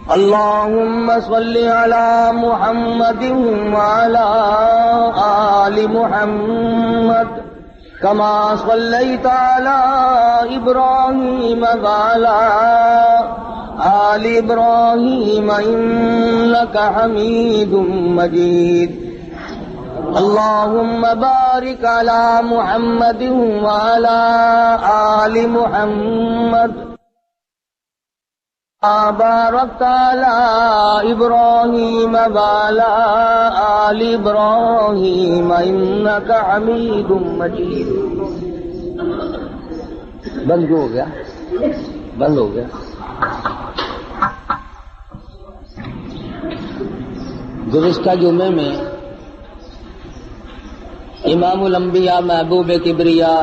اللهم صل على محمد وعلى آل محمد كما صليت على إبراهيم وعلى آل إبراهيم إنك حميد مجيد اللهم بارك على محمد وعلى آل محمد باركت على إبراهيم وعلى آل إبراهيم إنك حميد مجيد. بند ہو گیا گزشتہ جمعے میں امام الانبیاء محبوب کبریا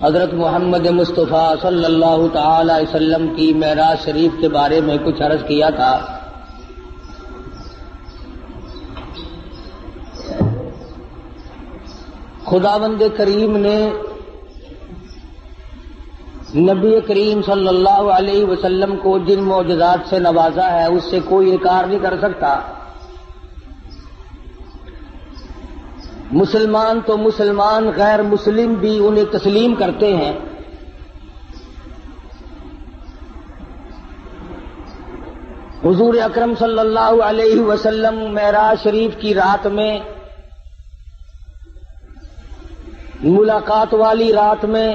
حضرت محمد مصطفیٰ صلی اللہ تعالی علیہ وسلم کی معراج شریف کے بارے میں کچھ عرض کیا تھا. خداوند کریم نے نبی کریم صلی اللہ علیہ وسلم کو جن معجزات سے نوازا ہے اس سے کوئی انکار نہیں کر سکتا. مسلمان تو مسلمان، غیر مسلم بھی انہیں تسلیم کرتے ہیں. حضور اکرم صلی اللہ علیہ وسلم معراج شریف کی رات میں، ملاقات والی رات میں،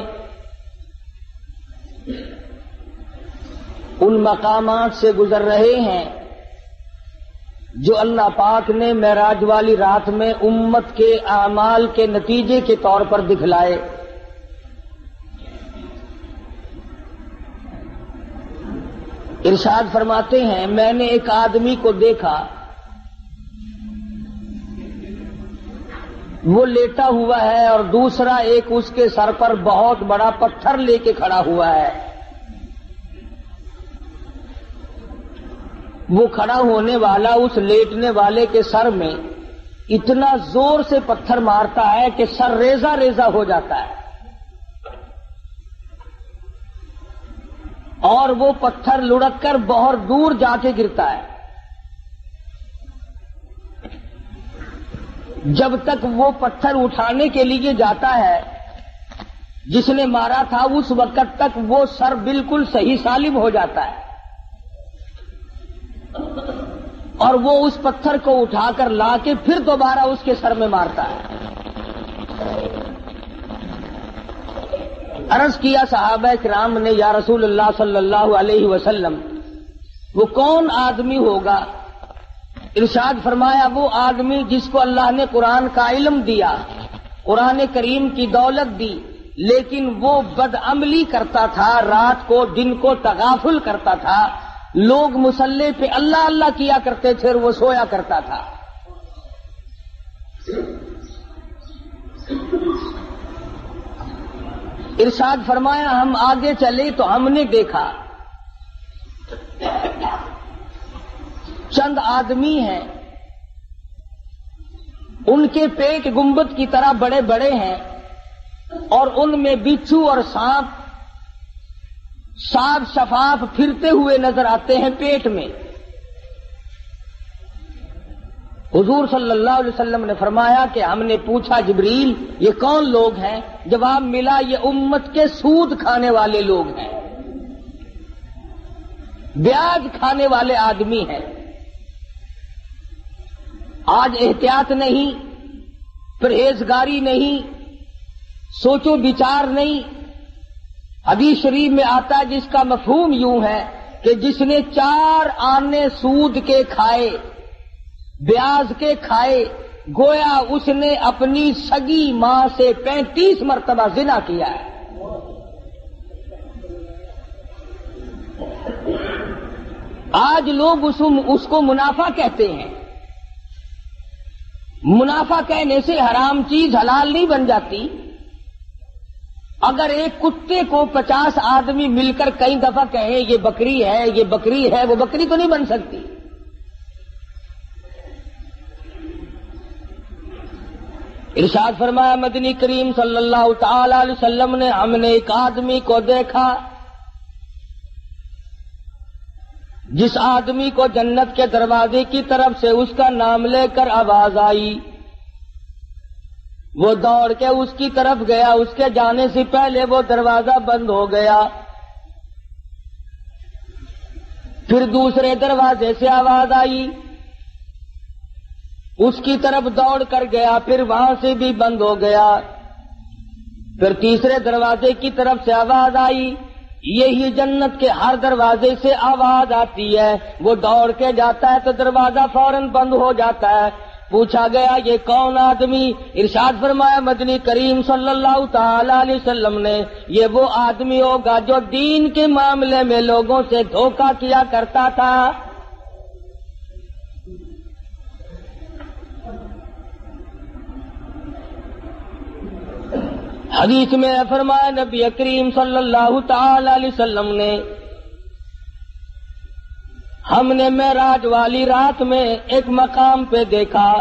ان مقامات سے گزر رہے ہیں جو اللہ پاک نے معراج والی رات میں امت کے اعمال کے نتیجے کے طور پر دکھلائے. ارشاد فرماتے ہیں میں نے ایک آدمی کو دیکھا، وہ لیٹا ہوا ہے اور دوسرا ایک اس کے سر پر بہت بڑا پتھر لے کے کھڑا ہوا ہے. وہ کھڑا ہونے والا اس لیٹنے والے کے سر میں اتنا زور سے پتھر مارتا ہے کہ سر ریزہ ریزہ ہو جاتا ہے، اور وہ پتھر لڑک کر بہت دور جا کے گرتا ہے. جب تک وہ پتھر اٹھانے کے لیے جاتا ہے جس نے مارا تھا، اس وقت تک وہ سر بالکل صحیح سالم ہو جاتا ہے، اور وہ اس پتھر کو اٹھا کر لا کے پھر دوبارہ اس کے سر میں مارتا ہے. عرض کیا صحابہ کرام نے یا رسول اللہ صلی اللہ علیہ وسلم وہ کون آدمی ہوگا؟ ارشاد فرمایا وہ آدمی جس کو اللہ نے قرآن کا علم دیا، قرآن کریم کی دولت دی، لیکن وہ بدعملی کرتا تھا، رات کو دن کو تغافل کرتا تھا. لوگ مصلی پہ اللہ اللہ کیا کرتے تھے اور وہ سویا کرتا تھا. ارشاد فرمایا ہم آگے چلے تو ہم نے دیکھا چند آدمی ہیں، ان کے پیٹ گنبد کی طرح بڑے بڑے ہیں اور ان میں بچھو اور سانپ صاف شفاف پھرتے ہوئے نظر آتے ہیں پیٹ میں. حضور صلی اللہ علیہ وسلم نے فرمایا کہ ہم نے پوچھا جبریل یہ کون لوگ ہیں؟ جواب ملا یہ امت کے سود کھانے والے لوگ ہیں، بیاج کھانے والے آدمی ہیں. آج احتیاط نہیں، پرہیزگاری نہیں، سوچو بچار نہیں. حدیث شریف میں آتا ہے جس کا مفہوم یوں ہے کہ جس نے 4 آنے سود کے کھائے، بیاج کے کھائے، گویا اس نے اپنی سگی ماں سے 35 مرتبہ زنا کیا ہے. آج لوگ اس کو منافع کہتے ہیں. منافع کہنے سے حرام چیز حلال نہیں بن جاتی. اگر ایک کتے کو 50 آدمی مل کر کئی دفعہ کہیں یہ بکری ہے یہ بکری ہے، وہ بکری تو نہیں بن سکتی. ارشاد فرمایا مدنی کریم صلی اللہ تعالی علیہ وسلم نے ہم نے ایک آدمی کو دیکھا جس آدمی کو جنت کے دروازے کی طرف سے اس کا نام لے کر آواز آئی، وہ دوڑ کے اس کی طرف گیا، اس کے جانے سے پہلے وہ دروازہ بند ہو گیا۔ پھر دوسرے دروازے سے آواز آئی، اس کی طرف دوڑ کر گیا، پھر وہاں سے بھی بند ہو گیا۔ پھر تیسرے دروازے کی طرف سے آواز آئی، یہی جنت کے ہر دروازے سے آواز آتی ہے، وہ دوڑ کے جاتا ہے تو دروازہ فوراً بند ہو جاتا ہے۔ پوچھا گیا یہ کون آدمی؟ ارشاد فرمایا مدنی کریم صلی اللہ تعالی علیہ وسلم نے، یہ وہ آدمی ہوگا جو دین کے معاملے میں لوگوں سے دھوکہ کیا کرتا تھا۔ حدیث میں فرمایا نبی کریم صلی اللہ تعالی علیہ وسلم نے، ہم نے معراج والی رات میں ایک مقام پہ دیکھا،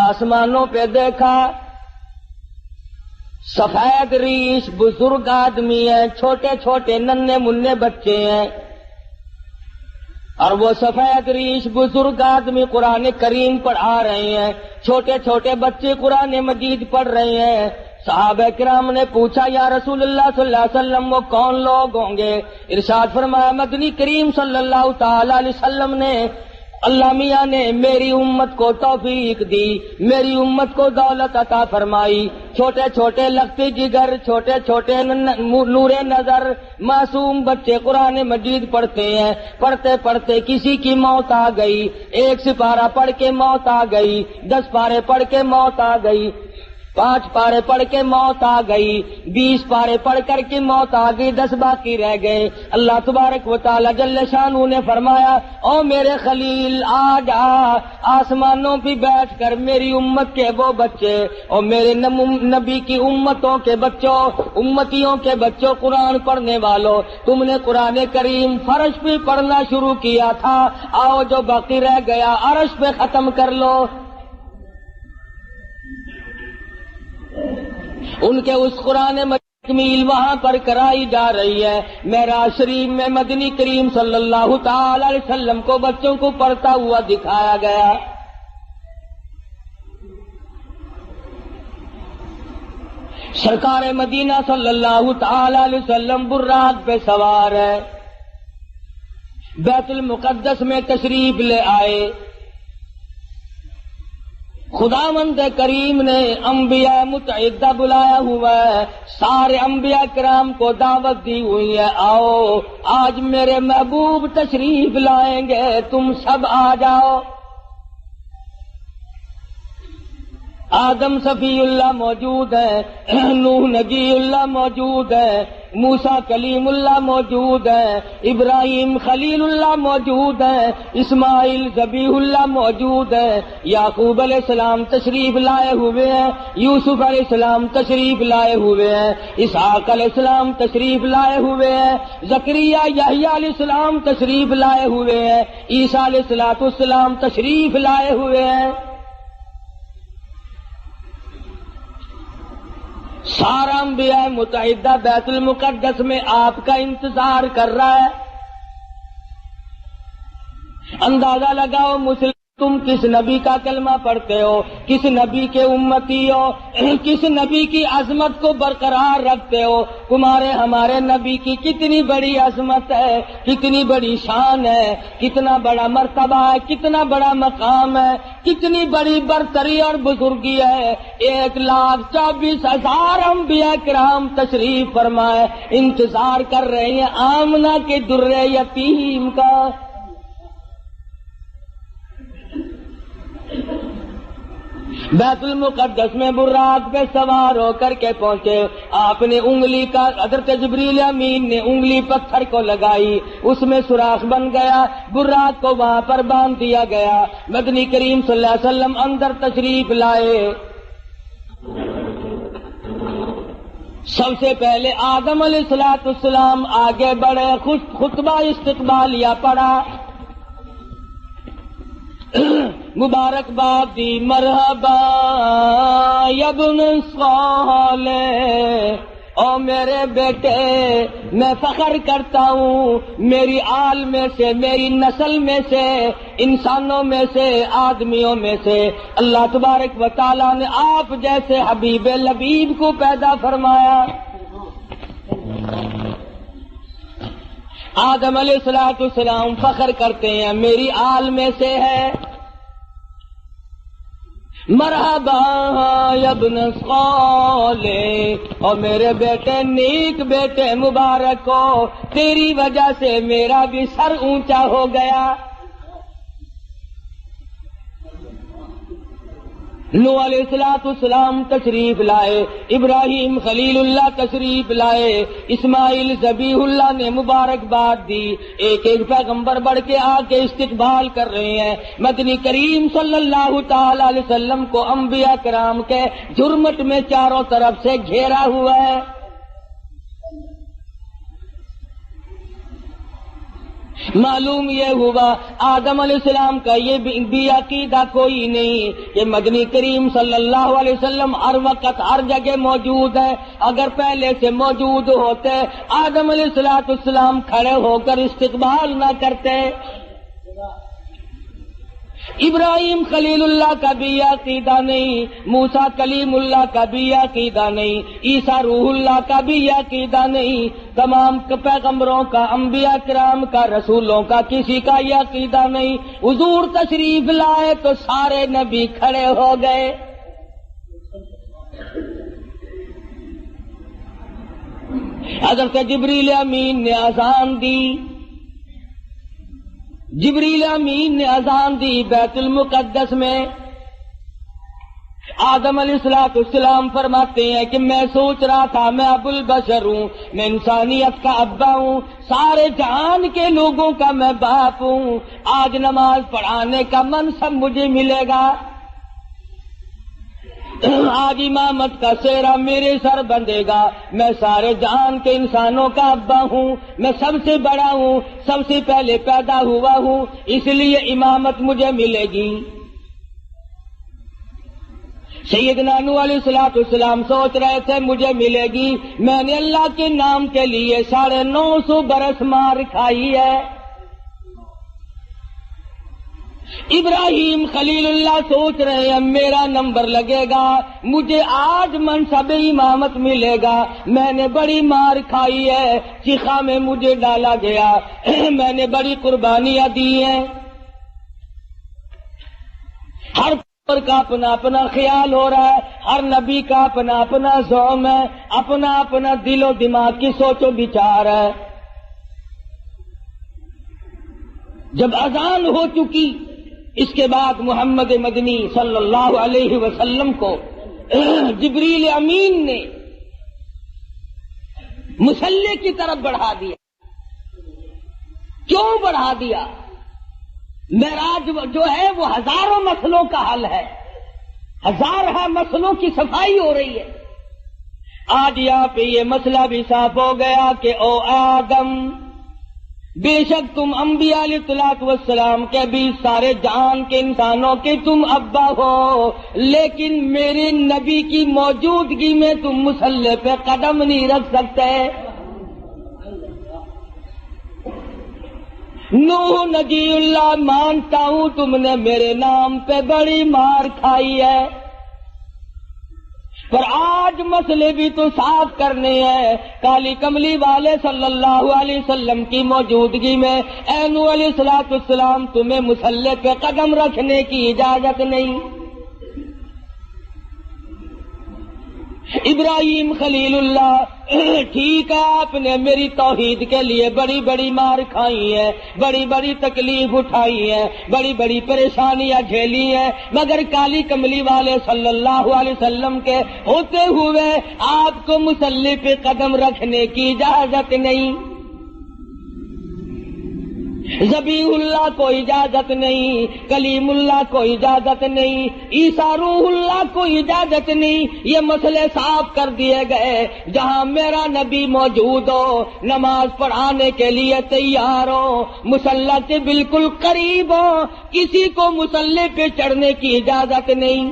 آسمانوں پہ دیکھا، سفید ریش بزرگ آدمی ہیں، چھوٹے چھوٹے ننھے منھے بچے ہیں، اور وہ سفید ریش بزرگ آدمی قرآن کریم پڑھا رہے ہیں، چھوٹے چھوٹے بچے قرآن مجید پڑھ رہے ہیں۔ صحابہ کرام نے پوچھا یا رسول اللہ صلی اللہ علیہ وسلم وہ کون لوگ ہوں گے؟ ارشاد فرمایا مدنی کریم صلی اللہ تعالی علیہ وسلم نے، اللہ میاں نے میری امت کو توفیق دی، میری امت کو دولت عطا فرمائی، چھوٹے چھوٹے لختی جگر، چھوٹے چھوٹے نور نظر معصوم بچے قرآن مجید پڑھتے ہیں، پڑھتے پڑھتے کسی کی موت آ گئی، 1 سپارہ پڑھ کے موت آ گئی، 10 پارے پڑھ کے موت آ گئی، 5 پارے پڑھ کے موت آ گئی، 20 پارے پڑھ کر کے موت آ گئی، 10 باقی رہ گئے۔ اللہ تبارک و تعالی جل شانہ نے فرمایا او میرے خلیل آ جا، آسمانوں پہ بیٹھ کر میری امت کے وہ بچے اور میرے نبی کی امتوں کے بچوں، امتیوں کے بچوں، قرآن پڑھنے والوں، تم نے قرآن کریم فرش پہ پڑھنا شروع کیا تھا، آؤ جو باقی رہ گیا عرش پہ ختم کر لو۔ ان کے اس قرآن تکمیل وہاں پر کرائی جا رہی ہے۔ معراج شریف میں مدنی کریم صلی اللہ تعالی علیہ وسلم کو بچوں کو پڑھتا ہوا دکھایا گیا۔ سرکار مدینہ صلی اللہ تعالی علیہ وسلم براق پہ سوار ہے، بیت المقدس میں تشریف لے آئے۔ خداوند کریم نے انبیاء متعدہ بلایا ہوا ہے، سارے انبیاء کرام کو دعوت دی ہوئی ہے، آؤ آج میرے محبوب تشریف لائیں گے، تم سب آ جاؤ۔ آدم صفی اللہ موجود ہے، نوح نجی اللہ موجود ہے، موسیٰ کلیم اللہ موجود ہے، ابراہیم خلیل اللہ موجود ہے، اسماعیل ذبیح اللہ موجود ہے، یعقوب علیہ السلام تشریف لائے ہوئے ہیں، یوسف علیہ السلام تشریف لائے ہوئے ہیں، اسحاق علیہ السلام تشریف لائے ہوئے ہیں، زکریا یحییٰ علیہ السلام تشریف لائے ہوئے ہیں، عیسیٰ علیہ السلام تشریف لائے ہوئے ہیں۔ سارا انبیاء متعدہ بیت المقدس میں آپ کا انتظار کر رہا ہے۔ اندازہ لگاؤ مسلم تم کس نبی کا کلمہ پڑھتے ہو، کس نبی کے امتی ہو، کس نبی کی عظمت کو برقرار رکھتے ہو۔ تمہارے ہمارے نبی کی کتنی بڑی عظمت ہے، کتنی بڑی شان ہے، کتنا بڑا مرتبہ ہے، کتنا بڑا مقام ہے، کتنی بڑی برتری اور بزرگی ہے۔ 1,24,000 انبیاء کرام تشریف فرمائے، انتظار کر رہے ہیں آمنہ کے در یتیم کا۔ بیت المقدس میں براق پہ سوار ہو کر کے پہنچے، آپ نے انگلی کا، حضرت جبریل امین نے انگلی پتھر کو لگائی، اس میں سوراخ بن گیا، براق کو وہاں پر باندھ دیا گیا۔ مدنی کریم صلی اللہ علیہ وسلم اندر تشریف لائے۔ سب سے پہلے آدم علیہ السلام آگے بڑھے، خطبہ استقبالیہ پڑھا، مبارکباد دی، مرحبا یا ابن صالح، او میرے بیٹے میں فخر کرتا ہوں میری آل میں سے، میری نسل میں سے، انسانوں میں سے، آدمیوں میں سے اللہ تبارک و تعالیٰ نے آپ جیسے حبیب لبیب کو پیدا فرمایا۔ آدم علیہ السلام فخر کرتے ہیں میری آل میں سے ہے۔ مرحبا یا ابن صالح، اور میرے بیٹے نیک بیٹے مبارک ہو، تیری وجہ سے میرا بھی سر اونچا ہو گیا۔ نوح علیہ السلام تشریف لائے، ابراہیم خلیل اللہ تشریف لائے، اسماعیل ذبیح اللہ نے مبارکباد دی، ایک ایک پیغمبر بڑھ کے آ کے استقبال کر رہے ہیں۔ مدنی کریم صلی اللہ تعالی علیہ وسلم کو انبیاء کرام کے جرمٹ میں چاروں طرف سے گھیرا ہوا ہے۔ معلوم یہ ہوا آدم علیہ السلام کا یہ بھی عقیدہ کوئی نہیں کہ مدنی کریم صلی اللہ علیہ وسلم ہر وقت ہر جگہ موجود ہے۔ اگر پہلے سے موجود ہوتے آدم علیہ السلام کھڑے ہو کر استقبال نہ کرتے۔ ابراہیم خلیل اللہ کا بھی عقیدہ نہیں، موسیٰ کلیم اللہ کا بھی عقیدہ نہیں، عیسیٰ روح اللہ کا بھی عقیدہ نہیں، تمام پیغمبروں کا، انبیاء کرام کا، رسولوں کا کسی کا یہ عقیدہ نہیں۔ حضور تشریف لائے تو سارے نبی کھڑے ہو گئے۔ حضرت جبریل امین نے اذان دی، جبریل امین نے اذان دی بیت المقدس میں۔ آدم علیہ السلام فرماتے ہیں کہ میں سوچ رہا تھا میں ابو البشر ہوں، میں انسانیت کا ابا ہوں، سارے جہان کے لوگوں کا میں باپ ہوں، آج نماز پڑھانے کا منصب مجھے ملے گا، آج امامت کا سہرا میرے سر بندھے گا، میں سارے جہان کے انسانوں کا ابا ہوں، میں سب سے بڑا ہوں، سب سے پہلے پیدا ہوا ہوں، اس لیے امامت مجھے ملے گی۔ سیدنا نوح علیہ السلام سوچ رہے تھے مجھے ملے گی، میں نے اللہ کے نام کے لیے 950 برس مار کھائی ہے۔ ابراہیم خلیل اللہ سوچ رہے ہیں میرا نمبر لگے گا، مجھے آج منصب امامت ملے گا، میں نے بڑی مار کھائی ہے، چیخا میں مجھے ڈالا گیا، میں نے بڑی قربانیاں دی ہیں۔ ہر کا اپنا اپنا خیال ہو رہا ہے، ہر نبی کا اپنا اپنا زوم ہے، اپنا اپنا دل و دماغ کی سوچ و بچار ہے۔ جب اذان ہو چکی اس کے بعد محمد مدنی صلی اللہ علیہ وسلم کو جبریل امین نے مصلی کی طرف بڑھا دیا۔ کیوں بڑھا دیا؟ معراج جو ہے وہ ہزاروں مسئلوں کا حل ہے، ہزارہ مسئلوں کی صفائی ہو رہی ہے۔ آج یہاں پہ یہ مسئلہ بھی صاف ہو گیا کہ او آدم، بے شک تم انبیاء علیہ السلام کے بھی سارے جہان کے انسانوں کے تم ابا ہو، لیکن میرے نبی کی موجودگی میں تم مصلی پہ قدم نہیں رکھ سکتے۔ نوح نجی اللہ مانتا ہوں تم نے میرے نام پہ بڑی مار کھائی ہے، پر آج مسئلے بھی تو صاف کرنے ہیں۔ کالی کملی والے صلی اللہ علیہ وسلم کی موجودگی میں اے نوح علیہ السلام تمہیں مصلی پہ قدم رکھنے کی اجازت نہیں۔ ابراہیم خلیل اللہ ٹھیک ہے آپ نے میری توحید کے لیے بڑی بڑی مار کھائی ہے، بڑی بڑی تکلیف اٹھائی ہے، بڑی بڑی پریشانیاں جھیلی ہیں، مگر کالی کملی والے صلی اللہ علیہ وسلم کے ہوتے ہوئے آپ کو مصلی پہ قدم رکھنے کی اجازت نہیں۔ ذبیح اللہ کو اجازت نہیں، کلیم اللہ کو اجازت نہیں، عیسیٰ روح اللہ کو اجازت نہیں۔ یہ مسئلے صاف کر دیے گئے، جہاں میرا نبی موجود ہو، نماز پڑھانے کے لیے تیار ہو، مصلی کے بالکل قریب ہو، کسی کو مصلی پہ چڑھنے کی اجازت نہیں۔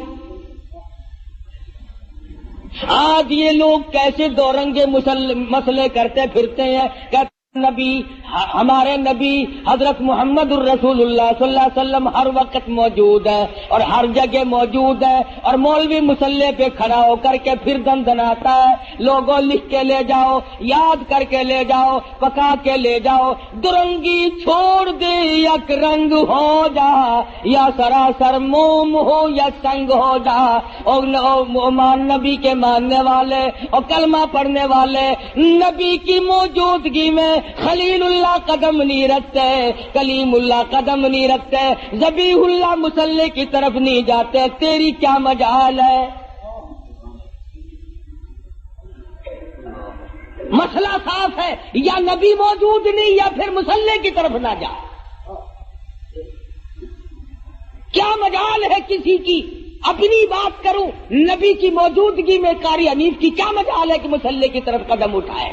آج یہ لوگ کیسے دو رنگے مسئلے کرتے پھرتے ہیں کہ نبی ہمارے نبی حضرت محمد الرسول اللہ صلی اللہ علیہ وسلم ہر وقت موجود ہے اور ہر جگہ موجود ہے، اور مولوی مسلح پہ کھڑا ہو کر کے پھر دندناتا ہے، لوگوں لکھ کے لے جاؤ، یاد کر کے لے جاؤ، پکا کے لے جاؤ، درنگی چھوڑ دے یک رنگ ہو جا، یا سراسر موم ہو یا سنگ ہو جا۔ اور نبی کے ماننے والے اور کلمہ پڑھنے والے نبی کی موجودگی میں خلیل اللہ قدم نہیں رکھتے، کلیم اللہ قدم نہیں رکھتے، ذبیح اللہ مصلی کی طرف نہیں جاتے، تیری کیا مجال ہے؟ مسئلہ صاف ہے، یا نبی موجود نہیں یا پھر مصلی کی طرف نہ جا۔ کیا مجال ہے کسی کی؟ اپنی بات کروں، نبی کی موجودگی میں قاری حنیف کی کیا مجال ہے کہ مصلی کی طرف قدم اٹھائے؟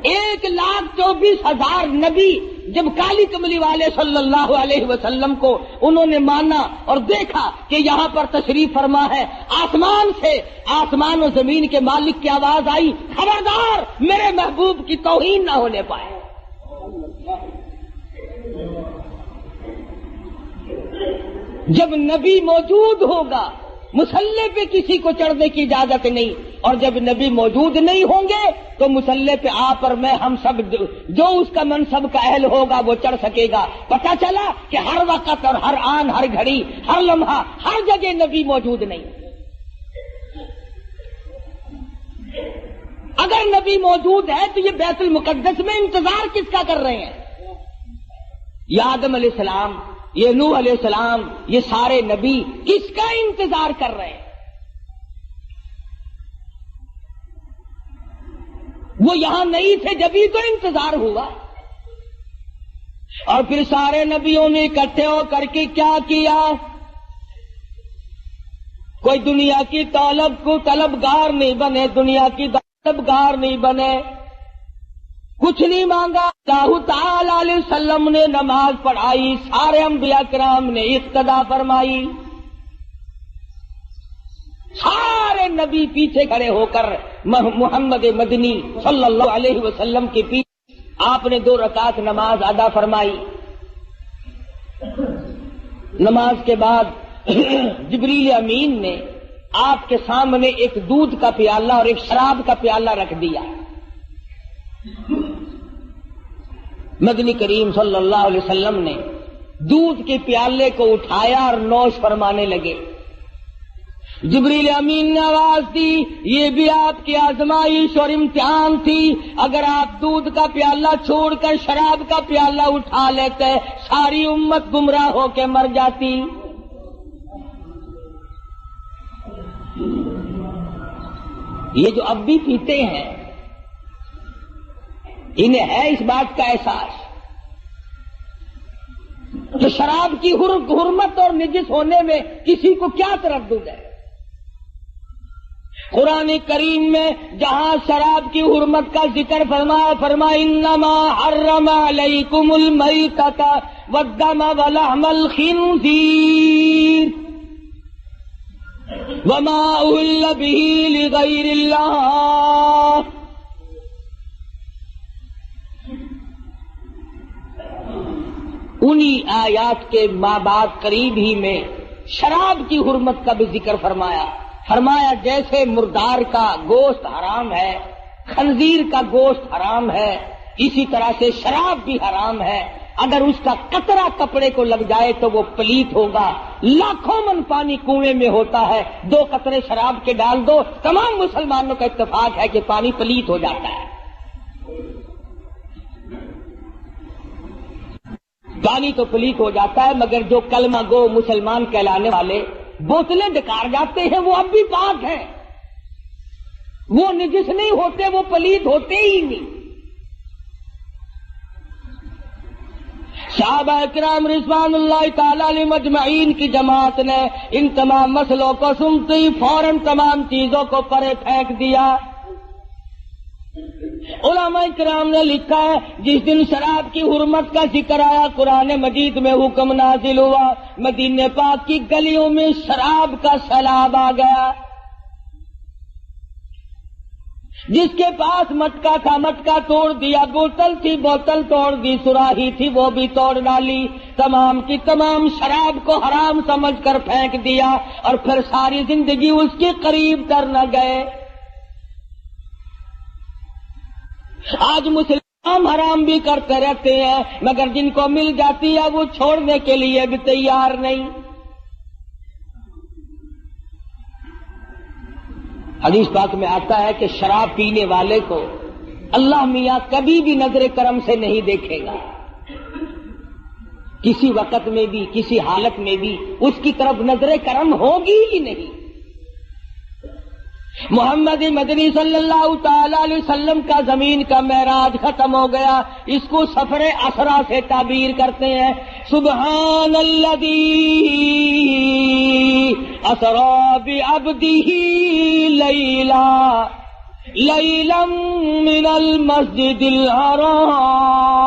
1,24,000 نبی جب کالی کملی والے صلی اللہ علیہ وسلم کو انہوں نے مانا اور دیکھا کہ یہاں پر تشریف فرما ہے، آسمان سے، آسمان و زمین کے مالک کی آواز آئی، خبردار میرے محبوب کی توہین نہ ہونے پائے۔ جب نبی موجود ہوگا مصلی پہ کسی کو چڑھنے کی اجازت نہیں، اور جب نبی موجود نہیں ہوں گے تو مصلی پہ آپ اور میں ہم سب جو اس کا منصب کا اہل ہوگا وہ چڑھ سکے گا۔ پتہ چلا کہ ہر وقت اور ہر آن، ہر گھڑی، ہر لمحہ، ہر جگہ نبی موجود نہیں۔ اگر نبی موجود ہے تو یہ بیت المقدس میں انتظار کس کا کر رہے ہیں؟ یہ آدم علیہ السلام، یہ نوح علیہ السلام، یہ سارے نبی کس کا انتظار کر رہے ہیں؟ وہ یہاں نہیں تھے جبھی تو انتظار ہوا۔ اور پھر سارے نبیوں نے اکٹھے ہو کر کے کیا کیا؟ کوئی دنیا کی طلبگار نہیں بنے، دنیا کی طلبگار نہیں بنے، کچھ نہیں مانگا۔ اللہ تعالی علیہ وسلم نے نماز پڑھائی، سارے انبیاء کرام نے اقتدا فرمائی، سارے نبی پیچھے کھڑے ہو کر محمد مدنی صلی اللہ علیہ وسلم کے پیچھے آپ نے 2 رکعت نماز ادا فرمائی۔ نماز کے بعد جبریل امین نے آپ کے سامنے ایک دودھ کا پیالہ اور ایک شراب کا پیالہ رکھ دیا۔ مدنی کریم صلی اللہ علیہ وسلم نے دودھ کے پیالے کو اٹھایا اور نوش فرمانے لگے۔ جبریل امین نے آواز دی، یہ بھی آپ کی آزمائش اور امتحان تھی، اگر آپ دودھ کا پیالہ چھوڑ کر شراب کا پیالہ اٹھا لیتے ساری امت گمراہ ہو کے مر جاتی۔ یہ جو اب بھی پیتے ہیں انہیں ہے اس بات کا احساس کہ شراب کی حرمت اور نجس ہونے میں کسی کو کیا تردد ہے؟ قرآن کریم میں جہاں شراب کی حرمت کا ذکر فرمایا انما حرم علیکم المیتۃ والدم ولحم الخنزیر وما اہل به لغیر اللہ۔ انہی آیات کے بعد قریب ہی میں شراب کی حرمت کا بھی ذکر فرمایا جیسے مردار کا گوشت حرام ہے، خنزیر کا گوشت حرام ہے، اسی طرح سے شراب بھی حرام ہے۔ اگر اس کا قطرہ کپڑے کو لگ جائے تو وہ پلیت ہوگا۔ لاکھوں من پانی کنویں میں ہوتا ہے، 2 قطرے شراب کے ڈال دو، تمام مسلمانوں کا اتفاق ہے کہ پانی پلیت ہو جاتا ہے۔ پانی تو پلیت ہو جاتا ہے، مگر جو کلمہ گو مسلمان کہلانے والے بوتلیں ڈکار جاتے ہیں وہ اب بھی پاک ہیں، وہ نجس نہیں ہوتے، وہ پلیت ہوتے ہی نہیں۔ صحابہ کرام رضوان اللہ تعالی علیہم اجمعین کی جماعت نے ان تمام مسئلوں کو سنتے ہی فوراً تمام چیزوں کو پرے پھینک دیا۔ علماء کرام نے لکھا ہے جس دن شراب کی حرمت کا ذکر آیا قرآن مجید میں حکم نازل ہوا، مدینے پاک کی گلیوں میں شراب کا سیلاب آ گیا۔ جس کے پاس مٹکا تھا مٹکا توڑ دیا، بوتل تھی بوتل توڑ دی، سراہی تھی وہ بھی توڑ ڈالی، تمام کی تمام شراب کو حرام سمجھ کر پھینک دیا، اور پھر ساری زندگی اس کے قریب تر نہ گئے۔ آج مسلمان حرام بھی کرتے رہتے ہیں، مگر جن کو مل جاتی ہے وہ چھوڑنے کے لیے بھی تیار نہیں۔ حدیث پاک میں آتا ہے کہ شراب پینے والے کو اللہ میاں کبھی بھی نظر کرم سے نہیں دیکھے گا، کسی وقت میں بھی کسی حالت میں بھی اس کی طرف نظر کرم ہوگی ہی نہیں۔ محمد مدنی صلی اللہ تعالی علیہ وسلم کا زمین کا معراج ختم ہو گیا، اس کو سفر اسرا سے تعبیر کرتے ہیں۔ سبحان الذی اسری بعبدہ لیلا من المسجد الحرام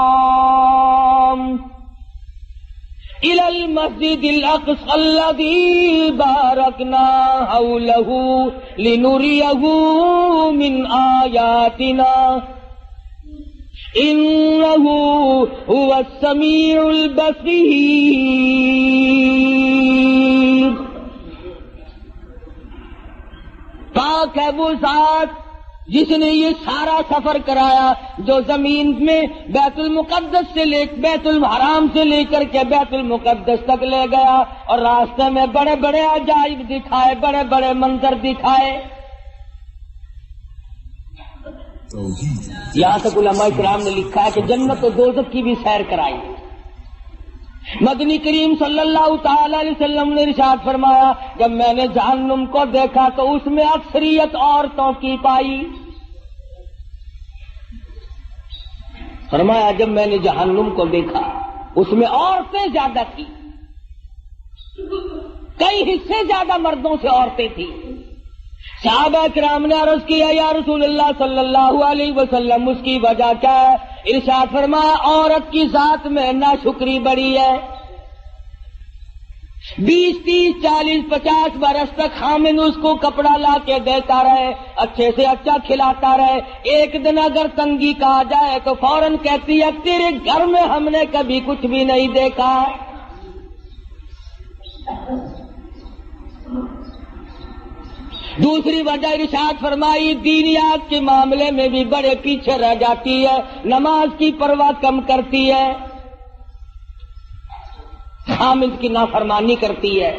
إلى المسجد الأقصى الذي باركنا حوله لنريه من آياتنا إنه هو السميع البصير۔ پاک ہے وہ ذات جس نے یہ سارا سفر کرایا، جو زمین میں بیت المقدس سے بیت الحرام سے لے کر کے بیت المقدس تک لے گیا، اور راستے میں بڑے بڑے عجائب دکھائے، بڑے بڑے منظر دکھائے۔ یہاں تک علماء کرام نے لکھا ہے کہ جنت و دوزخ کی بھی سیر کرائی۔ مدنی کریم صلی اللہ تعالی علیہ وسلم نے ارشاد فرمایا جب میں نے جہنم کو دیکھا تو اس میں اکثریت عورتوں کی پائی۔ فرمایا جب میں نے جہنم کو دیکھا اس میں عورتیں زیادہ تھی، کئی حصے زیادہ مردوں سے عورتیں تھیں۔ صحابہ کرام نے عرض کیا یا رسول اللہ صلی اللہ علیہ وسلم اس کی وجہ کیا ہے؟ ارشاد فرمایا عورت کی ذات میں ناشکری بڑی ہے، 20 30 40 50 برس تک خامن اس کو کپڑا لا کے دیتا رہے، اچھے سے اچھا کھلاتا رہے، ایک دن اگر تنگی کا آ جائے تو فوراً کہتی ہے تیرے گھر میں ہم نے کبھی کچھ بھی نہیں دیکھا۔ دوسری وجہ ارشاد فرمائی دینیات کے معاملے میں بھی بڑے پیچھے رہ جاتی ہے، نماز کی پرواہ کم کرتی ہے، خامد کی نافرمانی کرتی ہے۔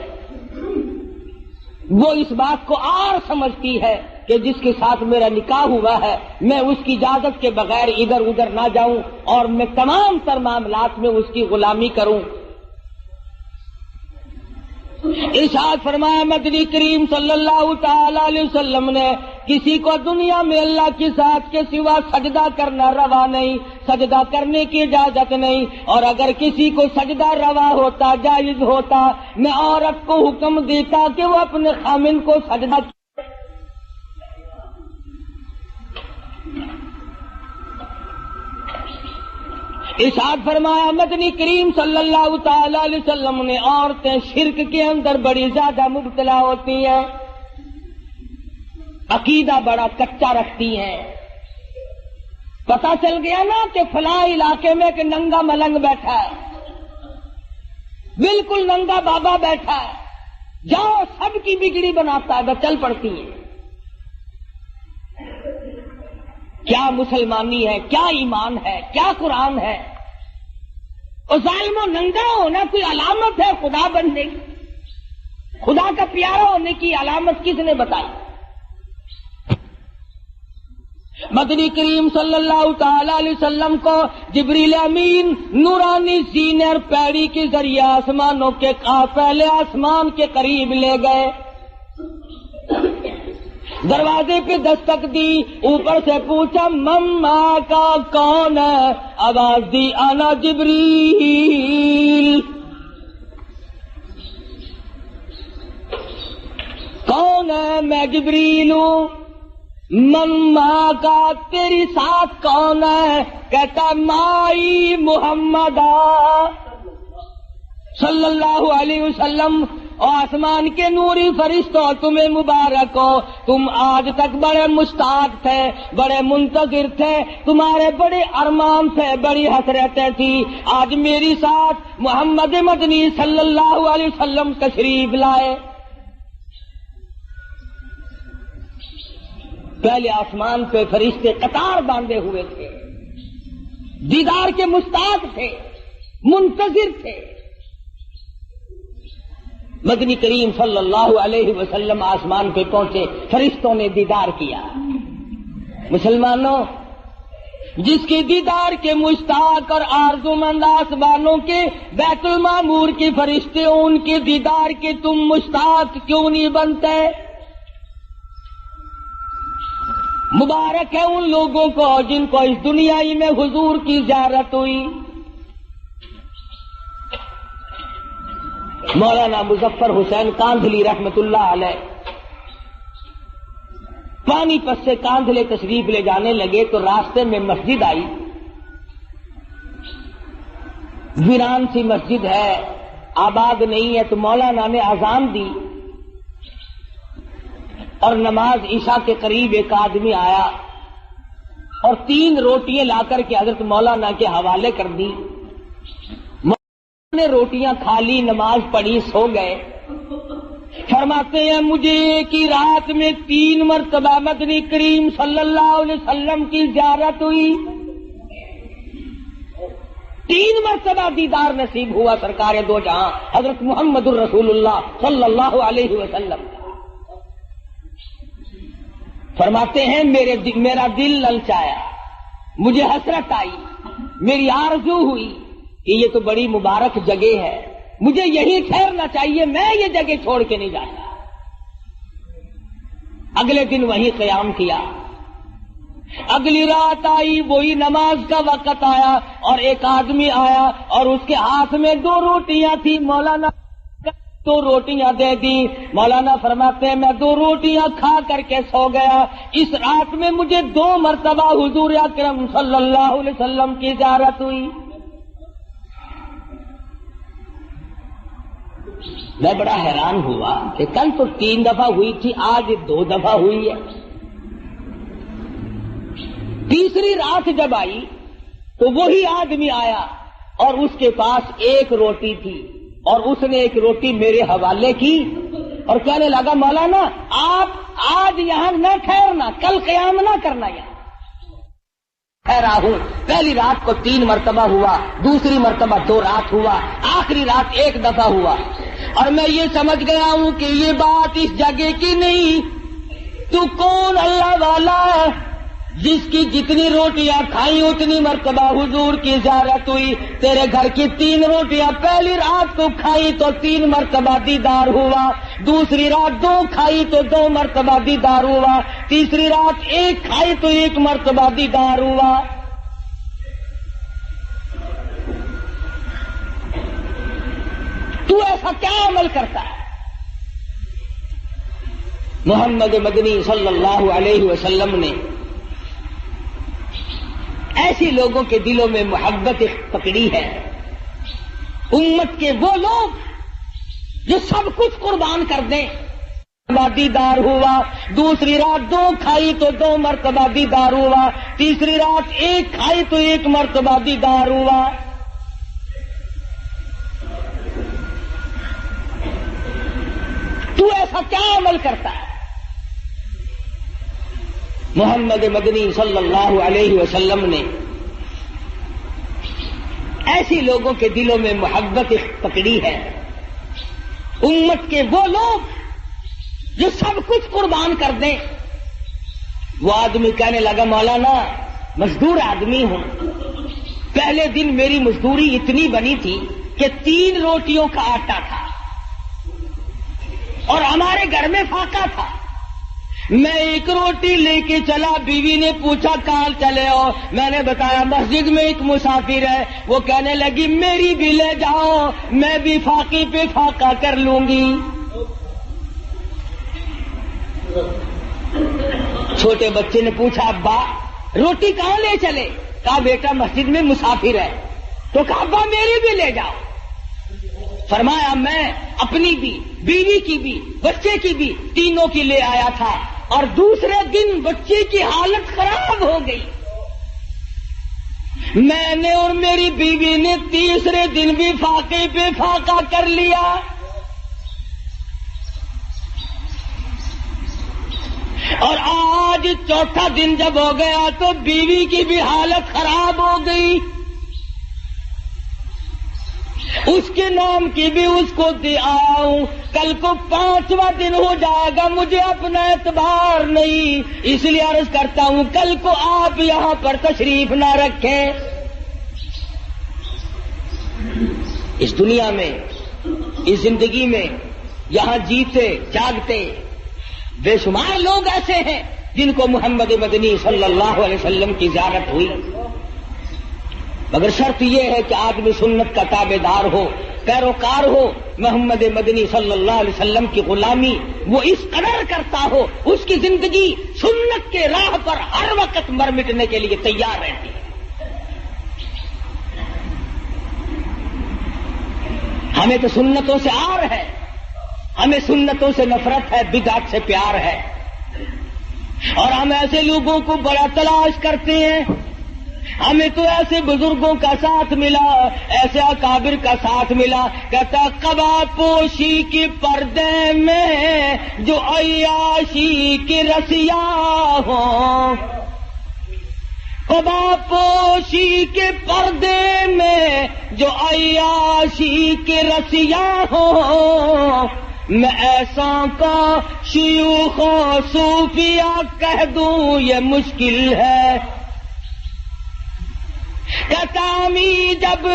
وہ اس بات کو اور سمجھتی ہے کہ جس کے ساتھ میرا نکاح ہوا ہے میں اس کی اجازت کے بغیر ادھر ادھر نہ جاؤں اور میں تمام تر معاملات میں اس کی غلامی کروں۔ ارشاد فرمایا مدنی کریم صلی اللہ تعالی علیہ وسلم نے کسی کو دنیا میں اللہ کی ذات کے سوا سجدہ کرنا روا نہیں، سجدہ کرنے کی اجازت نہیں، اور اگر کسی کو سجدہ روا ہوتا جائز ہوتا میں عورت کو حکم دیتا کہ وہ اپنے خامن کو سجدہ ارشاد فرمایا مدنی کریم صلی اللہ تعالی علیہ وسلم نے عورتیں شرک کے اندر بڑی زیادہ مبتلا ہوتی ہیں، عقیدہ بڑا کچا رکھتی ہیں۔ پتہ چل گیا نا کہ فلاں علاقے میں کہ ننگا ملنگ بیٹھا ہے، بالکل ننگا بابا بیٹھا ہے، جاؤ سب کی بگڑی بناتا ہے، بس چل پڑتی ہیں۔ کیا مسلمانی ہے، کیا ایمان ہے، کیا قرآن ہے؟ اور ظالم و ننگا ہونا کوئی علامت ہے خدا بننے کی؟ خدا کا پیارا ہونے کی علامت کس نے بتائی؟ مدنی کریم صلی اللہ تعالی علیہ وسلم کو جبریل امین نورانی سینے اور پیڑی کے ذریعے آسمانوں کے پہلے آسمان کے قریب لے گئے، دروازے پہ دستک دی، اوپر سے پوچھا مما کا کون ہے؟ آواز دی انا جبریل۔ کون ہے؟ میں جبریل ہوں۔ ماں کا تیری ساتھ کون ہے؟ کہتا مائی محمد صلی اللہ علیہ وسلم. اور آسمان کے نوری فرشتوں تمہیں مبارک ہو، تم آج تک بڑے مشتاق تھے، بڑے منتظر تھے، تمہارے بڑے ارمان تھے، بڑی حسرتیں تھی. آج میری ساتھ محمد مدنی صلی اللہ علیہ وسلم تشریف لائے. پہلے آسمان پہ فرشتے قطار باندھے ہوئے تھے، دیدار کے مشتاق تھے، منتظر تھے. مدنی کریم صلی اللہ علیہ وسلم آسمان پہ پہنچے، فرشتوں نے دیدار کیا. مسلمانوں، جس کے دیدار کے مشتاق اور آرزومند آسمانوں کے بیت المعمور کے فرشتے، ان کے دیدار کے تم مشتاق کیوں نہیں بنتے؟ مبارک ہے ان لوگوں کو جن کو اس دنیا ہی میں حضور کی زیارت ہوئی. مولانا مظفر حسین کاندھلی رحمت اللہ علیہ پانی پت سے کاندھلے تشریف لے جانے لگے تو راستے میں مسجد آئی. ویران سی مسجد ہے، آباد نہیں ہے. تو مولانا نے اذان دی اور نماز عشاء کے قریب ایک آدمی آیا اور 3 روٹیاں لا کر کے حضرت مولانا کے حوالے کر دی. مولانا نے روٹیاں کھا لی، نماز پڑھی، سو گئے. فرماتے ہیں مجھے ایک ہی رات میں 3 مرتبہ مدنی کریم صلی اللہ علیہ وسلم کی زیارت ہوئی. 3 مرتبہ دیدار نصیب ہوا سرکار دو جہاں حضرت محمد الرسول اللہ صلی اللہ علیہ وسلم. فرماتے ہیں میرا دل للچایا، مجھے حسرت آئی، میری آرزو ہوئی کہ یہ تو بڑی مبارک جگہ ہے، مجھے یہی ٹھہرنا چاہیے، میں یہ جگہ چھوڑ کے نہیں جاتا. اگلے دن وہی قیام کیا. اگلی رات آئی، وہی نماز کا وقت آیا اور ایک آدمی آیا اور اس کے ہاتھ میں 2 روٹیاں تھی. مولانا 2 روٹیاں دے دی. مولانا فرماتے ہیں میں 2 روٹیاں کھا کر کے سو گیا. اس رات میں مجھے 2 مرتبہ حضور اکرم صلی اللہ علیہ وسلم کی زیارت ہوئی. میں بڑا حیران ہوا کہ کل تو 3 دفعہ ہوئی تھی، آج 2 دفعہ ہوئی ہے. تیسری رات جب آئی تو وہی آدمی آیا اور اس کے پاس 1 روٹی تھی اور اس نے 1 روٹی میرے حوالے کی اور کہنے لگا مولانا آپ آج یہاں نہ ٹھہرنا، کل قیام نہ کرنا. یہاں ٹھہرا ہوں. پہلی رات کو 3 مرتبہ ہوا، دوسری مرتبہ 2 رات ہوا، آخری رات 1 دفعہ ہوا. اور میں یہ سمجھ گیا ہوں کہ یہ بات اس جگہ کی نہیں. تو کون اللہ والا ہے جس کی جتنی روٹیاں کھائیں اتنی مرتبہ حضور کی زیارت ہوئی؟ تیرے گھر کی 3 روٹیاں پہلی رات کو کھائی تو 3 مرتبہ دیدار ہوا، دوسری رات 2 کھائی تو 2 مرتبہ دیدار ہوا، تیسری رات 1 کھائی تو 1 مرتبہ دیدار ہوا. تو ایسا کیا عمل کرتا ہے؟ محمد مدنی صلی اللہ علیہ وسلم نے ایسی لوگوں کے دلوں میں محبت پکڑی ہے. امت کے وہ لوگ جو سب کچھ قربان کر دیں. دیدار ہوا، دوسری رات 2 کھائی تو 2 مرتبہ دیدار ہوا، تیسری رات 1 کھائی تو 1 مرتبہ دیدار ہوا. تو ایسا کیا عمل کرتا ہے؟ محمد مدنی صلی اللہ علیہ وسلم نے ایسی لوگوں کے دلوں میں محبت پکڑی ہے. امت کے وہ لوگ جو سب کچھ قربان کر دیں. وہ آدمی کہنے لگا مولانا مزدور آدمی ہوں، پہلے دن میری مزدوری اتنی بنی تھی کہ 3 روٹیوں کا آٹا تھا اور ہمارے گھر میں فاقہ تھا. میں 1 روٹی لے کے چلا، بیوی نے پوچھا کہاں چلے ہو؟ میں نے بتایا مسجد میں ایک مسافر ہے. وہ کہنے لگی میری بھی لے جاؤ، میں بھی فاقے پہ فاقہ کر لوں گی. چھوٹے بچے نے پوچھا ابا روٹی کہاں لے چلے؟ کہا بیٹا مسجد میں مسافر ہے. تو کہا ابا میری بھی لے جاؤ. فرمایا میں اپنی بھی، بیوی کی بھی، بچے کی بھی، تینوں کی لے آیا تھا، اور دوسرے دن بچے کی حالت خراب ہو گئی. میں نے اور میری بیوی نے تیسرے دن بھی فاقے پہ فاقہ کر لیا. اور آج چوتھا دن جب ہو گیا تو بیوی کی بھی حالت خراب ہو گئی. اس کے نام کی بھی اس کو دے آؤں، کل کو 5واں دن ہو جائے گا، مجھے اپنا اعتبار نہیں، اس لیے عرض کرتا ہوں کل کو آپ یہاں پر تشریف نہ رکھیں. اس دنیا میں، اس زندگی میں یہاں جیتے جاگتے بے شمار لوگ ایسے ہیں جن کو محمد مدنی صلی اللہ علیہ وسلم کی زیارت ہوئی، مگر شرط یہ ہے کہ آدمی سنت کا تابع دار ہو، پیروکار ہو، محمد مدنی صلی اللہ علیہ وسلم کی غلامی وہ اس قدر کرتا ہو، اس کی زندگی سنت کے راہ پر ہر وقت مر مٹنے کے لیے تیار رہتی ہے. ہمیں تو سنتوں سے آر ہے، ہمیں سنتوں سے نفرت ہے، بدعت سے پیار ہے، اور ہم ایسے لوگوں کو بڑا تلاش کرتے ہیں. ہمیں تو ایسے بزرگوں کا ساتھ ملا، ایسے اکابر کا ساتھ ملا، کہتا قبا پوشی کے پردے میں جو عیاشی کے رسیا ہوں، قبا پوشی کے پردے میں جو عیاشی کے رسیا ہوں، میں ایسا کا شیوخ و صوفیہ کہہ دوں یہ مشکل ہے. کتامی جب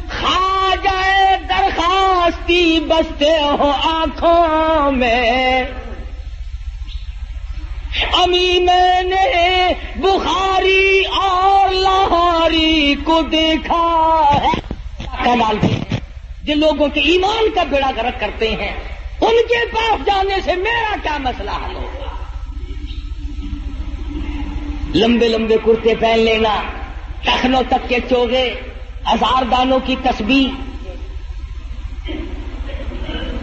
کھا جائے درخواستی بستے ہو آنکھوں میں، امی میں نے بخاری اور لاہوری کو دیکھا ہے. ڈالتے ہیں جن لوگوں کے ایمان کا بیڑا غرق کرتے ہیں، ان کے پاس جانے سے میرا کیا مسئلہ حل ہوگا؟ لمبے لمبے کرتے پہن لینا، ٹخنوں تک کے چوغے، ہزار دانوں کی تسبیح،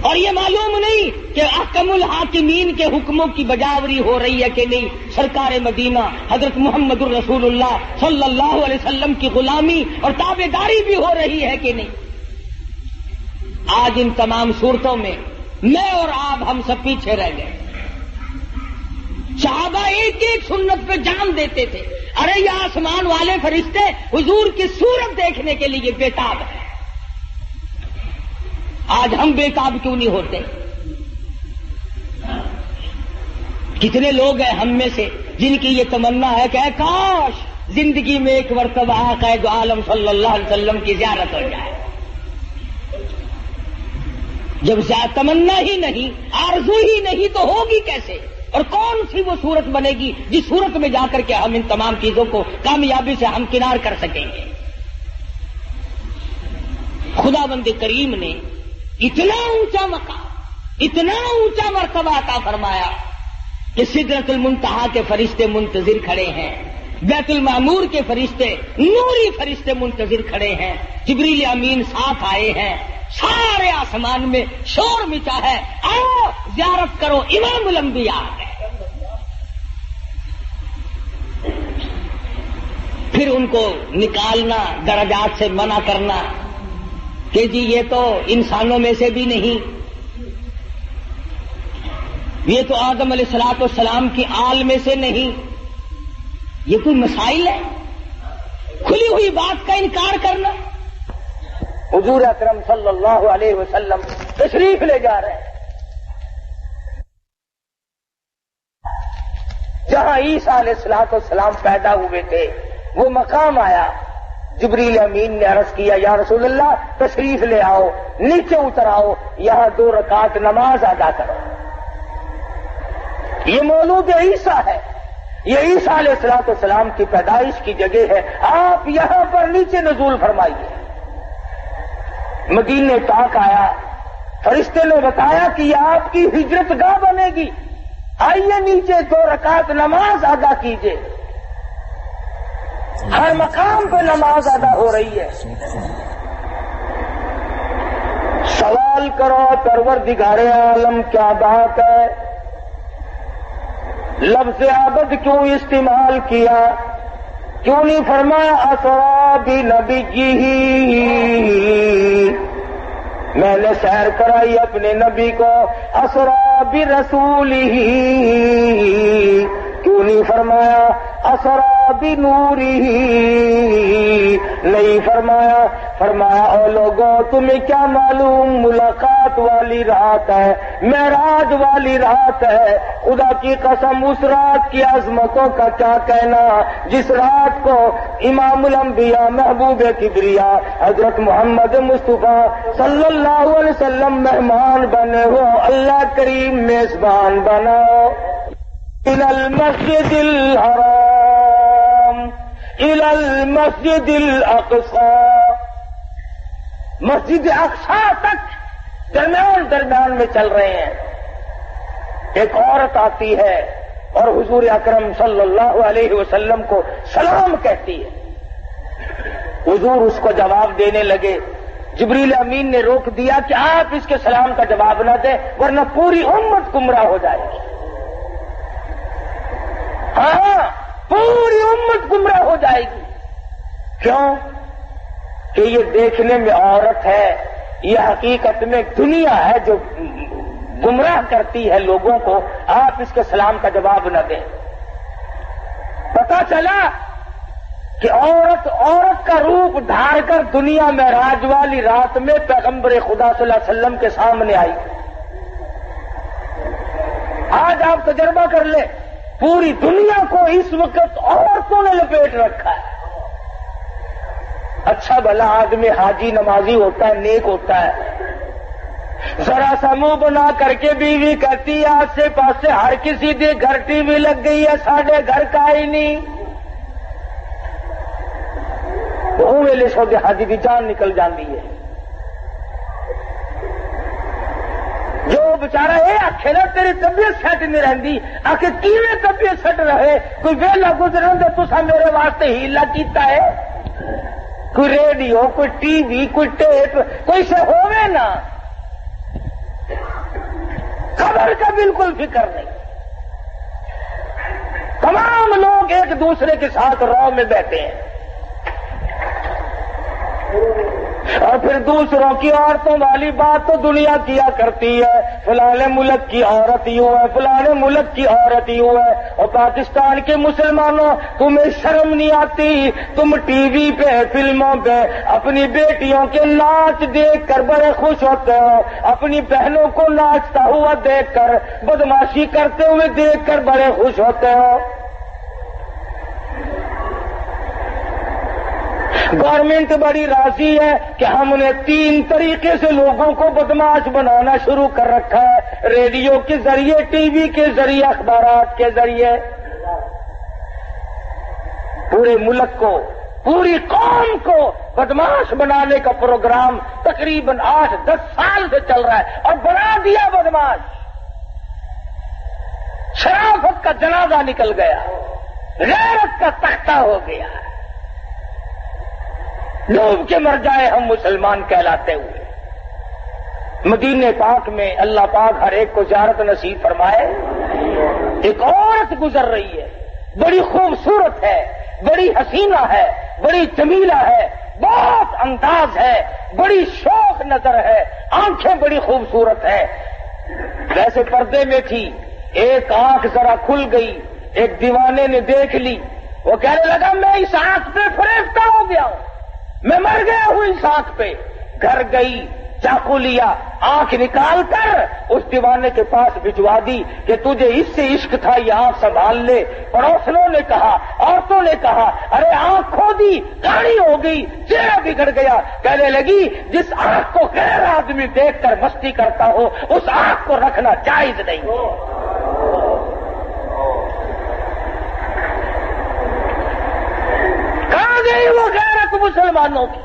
اور یہ معلوم نہیں کہ احکم الحاکمین کے حکموں کی بجاوری ہو رہی ہے کہ نہیں، سرکار مدینہ حضرت محمد الرسول اللہ صلی اللہ علیہ وسلم کی غلامی اور تابع داری بھی ہو رہی ہے کہ نہیں. آج ان تمام صورتوں میں میں اور آپ ہم سب پیچھے رہ گئے. صحابہ ایک ایک سنت پہ جان دیتے تھے. ارے یہ آسمان والے فرشتے حضور کی صورت دیکھنے کے لیے بےتاب ہیں. آج ہم بےتاب کیوں نہیں ہوتے؟ کتنے لوگ ہیں ہم میں سے جن کی یہ تمنا ہے کہ اے کاش زندگی میں ایک مرتبہ قائد عالم صلی اللہ علیہ وسلم کی زیارت ہو جائے. جب تمنا ہی نہیں، آرزو ہی نہیں، تو ہوگی کیسے؟ اور کون سی وہ صورت بنے گی جس صورت میں جا کر کے ہم ان تمام چیزوں کو کامیابی سے ہمکنار کر سکیں گے؟ خداوند کریم نے اتنا اونچا مقام، اتنا اونچا مرتبہ عطا فرمایا کہ سدرۃ المنتہا کے فرشتے منتظر کھڑے ہیں، بیت المعمور کے فرشتے، نوری فرشتے منتظر کھڑے ہیں، جبریل امین ساتھ آئے ہیں، سارے آسمان میں شور مچا ہے، آؤ زیارت کرو، امام الانبیاء ہے. پھر ان کو نکالنا، درجات سے منع کرنا کہ جی یہ تو انسانوں میں سے بھی نہیں، یہ تو آدم علیہ الصلوۃ والسلام کی آل میں سے نہیں، یہ کوئی مسائل ہے؟ کھلی ہوئی بات کا انکار کرنا. حضور اکرم صلی اللہ علیہ وسلم تشریف لے جا رہے ہیں جہاں عیسیٰ علیہ الصلوۃ والسلام پیدا ہوئے تھے. وہ مقام آیا، جبریل امین نے عرض کیا یا رسول اللہ تشریف لے آؤ، نیچے اتر آؤ، یہاں 2 رکعت نماز ادا کرو. یہ مولود عیسیٰ ہے، یہ عیسیٰ علیہ الصلوۃ والسلام کی پیدائش کی جگہ ہے، آپ یہاں پر نیچے نزول فرمائیے. مدینے پاک آیا، فرشتے نے بتایا کہ یہ آپ کی ہجرت گاہ بنے گی. آئیے نیچے 2 رکعت نماز ادا کیجیے. ہر مقام پہ نماز ادا ہو رہی ہے. سوال کرو پروردگار عالم کیا بات ہے؟ لفظ عبد کیوں استعمال کیا؟ کیوں نہیں فرمایا اسرا بنبیہ؟ میں نے سیر کرائی اپنے نبی کو اسرا برسولہ. کیوں نہیں فرمایا اسرا بنورہ؟ نہیں فرمایا. فرمایا او لوگوں تمہیں کیا معلوم ملاقات والی رات ہے، معراج والی رات ہے. خدا کی قسم اس رات کی عظمتوں کا کیا کہنا جس رات کو امام الانبیاء محبوب کبریا حضرت محمد مصطفیٰ صلی اللہ علیہ وسلم مہمان بنے ہو. اللہ کریم میزبان بناؤ. الى المسجد الحرام الى المسجد الاقصى. مسجد اقصی تک درمیان میں چل رہے ہیں. ایک عورت آتی ہے اور حضور اکرم صلی اللہ علیہ وسلم کو سلام کہتی ہے. حضور اس کو جواب دینے لگے. جبریل امین نے روک دیا کہ آپ اس کے سلام کا جواب نہ دیں ورنہ پوری امت گمراہ ہو جائے گی. ہاں پوری امت گمراہ ہو جائے گی. کیوں؟ کہ یہ دیکھنے میں عورت ہے، یہ حقیقت میں دنیا ہے جو گمراہ کرتی ہے لوگوں کو. آپ اس کے سلام کا جواب نہ دیں. پتا چلا کہ عورت کا روپ دھار کر دنیا میں معراج والی رات میں پیغمبر خدا صلی اللہ علیہ وسلم کے سامنے آئی. آج آپ تجربہ کر لیں، پوری دنیا کو اس وقت عورتوں نے لپیٹ رکھا ہے. اچھا بھلا آدمی حاجی نمازی ہوتا ہے، نیک ہوتا ہے، ذرا سا منہ بنا کر کے بیوی کہتی ہے آسے پاسے ہر کسی دے گھر ٹی وی لگ گئی ہے، ساڈے گھر کا ہی نہیں. وہ ویلے سو حاجی کی جان نکل جاتی ہے. جو بچارا یہ آخے نا تیری طبیعت سیٹ نہیں رہتی، آخر کیویں طبیعت سیٹ رہے؟ کوئی ویلا گزرن دے تسا میرے واسطے ہیلا کیتا ہے؟ کوئی ریڈیو، کوئی ٹی وی، کوئی ٹیپ، کوئی سے ہوئے نا. خبر کا بالکل فکر نہیں. تمام لوگ ایک دوسرے کے ساتھ رو میں بیٹھے ہیں اور پھر دوسروں کی عورتوں والی بات تو دنیا کیا کرتی ہے. فلاں ملک کی عورت یوں ہے، فلاں ملک کی عورت یوں ہے. اور پاکستان کے مسلمانوں تمہیں شرم نہیں آتی؟ تم ٹی وی پہ فلموں پہ اپنی بیٹیوں کے ناچ دیکھ کر بڑے خوش ہوتے ہو، اپنی بہنوں کو ناچتا ہوا دیکھ کر، بدماشی کرتے ہوئے دیکھ کر بڑے خوش ہوتے ہو. گورنمنٹ بڑی راضی ہے کہ ہم نے 3 طریقے سے لوگوں کو بدماش بنانا شروع کر رکھا ہے، ریڈیو کے ذریعے، ٹی وی کے ذریعے، اخبارات کے ذریعے. پورے ملک کو، پوری قوم کو بدماش بنانے کا پروگرام تقریباً 8-10 سال سے چل رہا ہے اور بنا دیا بدماش. شرافت کا جنازہ نکل گیا، غیرت کا تختہ ہو گیا. ڈوب کے مر جائے ہم مسلمان کہلاتے ہوئے. مدینے پاک میں اللہ پاک ہر ایک کو زیارت نصیب فرمائے. ایک عورت گزر رہی ہے، بڑی خوبصورت ہے، بڑی حسینہ ہے، بڑی جمیلہ ہے، بہت انداز ہے، بڑی شوخ نظر ہے، آنکھیں بڑی خوبصورت ہے. ویسے پردے میں تھی، ایک آنکھ ذرا کھل گئی، ایک دیوانے نے دیکھ لی. وہ کہنے لگا میں اس آنکھ پہ فریفتہ ہو گیا ہوں، میں مر گیا ہوں اس آنکھ پہ. گھر گئی، چاقو لیا، آنکھ نکال کر اس دیوانے کے پاس بھجوا دی کہ تجھے اس سے عشق تھا، یہ آنکھ سنبھال لے. پڑوسنوں نے کہا، عورتوں نے کہا ارے آنکھ کھو دی، کاڑی ہو گئی، چہرہ بگڑ گیا. کہنے لگی جس آنکھ کو غیر آدمی دیکھ کر مستی کرتا ہو اس آنکھ کو رکھنا جائز نہیں. کہاں گئی وہ غیرت مسلمانوں کی؟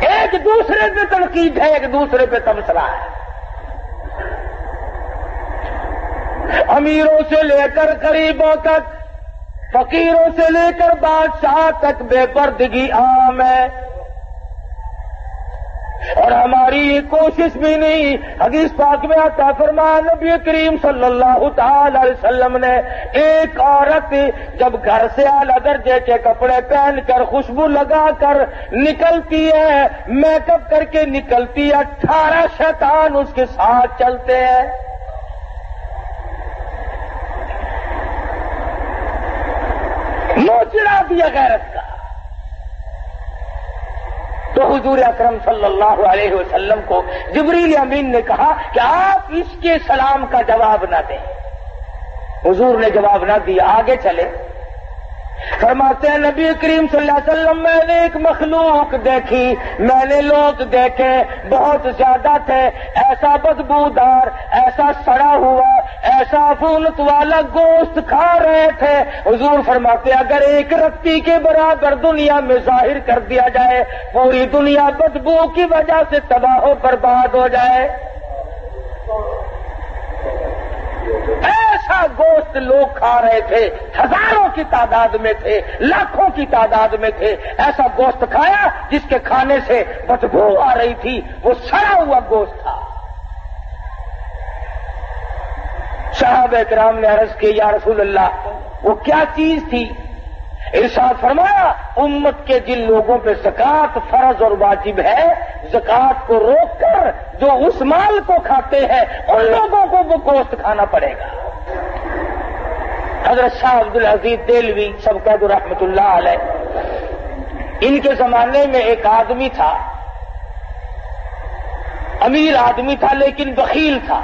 ایک دوسرے پہ تنقید ہے، ایک دوسرے پہ تبصرہ ہے. امیروں سے لے کر غریبوں تک، فقیروں سے لے کر بادشاہ تک بے پردگی عام ہے، اور ہماری یہ کوشش بھی نہیں۔ حدیث پاک میں آتا فرمایا نبی کریم صلی اللہ تعالی علیہ وسلم نے، ایک عورت جب گھر سے اعلیٰ درجے کے کپڑے پہن کر خوشبو لگا کر نکلتی ہے، میک اپ کر کے نکلتی ہے، 18 شیطان اس کے ساتھ چلتے ہیں۔ منہ چڑھا دیا غیرت کا۔ تو حضور اکرم صلی اللہ علیہ وسلم کو جبریل امین نے کہا کہ آپ اس کے سلام کا جواب نہ دیں۔ حضور نے جواب نہ دیا، آگے چلے۔ فرماتے ہیں نبی کریم صلی اللہ علیہ وسلم میں نے ایک مخلوق دیکھی، میں نے لوگ دیکھے بہت زیادہ تھے، ایسا بدبودار، ایسا سڑا ہوا، ایسا عفونت والا گوشت کھا رہے تھے۔ حضور فرماتے اگر ایک رتی کے برابر دنیا میں ظاہر کر دیا جائے، پوری دنیا بدبو کی وجہ سے تباہ و برباد ہو جائے۔ ایسا گوشت لوگ کھا رہے تھے، ہزاروں کی تعداد میں تھے، لاکھوں کی تعداد میں تھے، ایسا گوشت کھایا جس کے کھانے سے بدبو آ رہی تھی، وہ سڑا ہوا گوشت تھا۔ صحابہ کرام نے عرض کی یا رسول اللہ وہ کیا چیز تھی؟ ارشاد فرمایا امت کے جن لوگوں پہ زکوٰۃ فرض اور واجب ہے، زکوٰۃ کو روک کر جو اس مال کو کھاتے ہیں ان لوگوں کو وہ گوشت کھانا پڑے گا۔ حضرت شاہ عبد العزیز دہلوی سب کہہ دو رحمت اللہ علیہ، ان کے زمانے میں ایک آدمی تھا، امیر آدمی تھا لیکن بخیل تھا،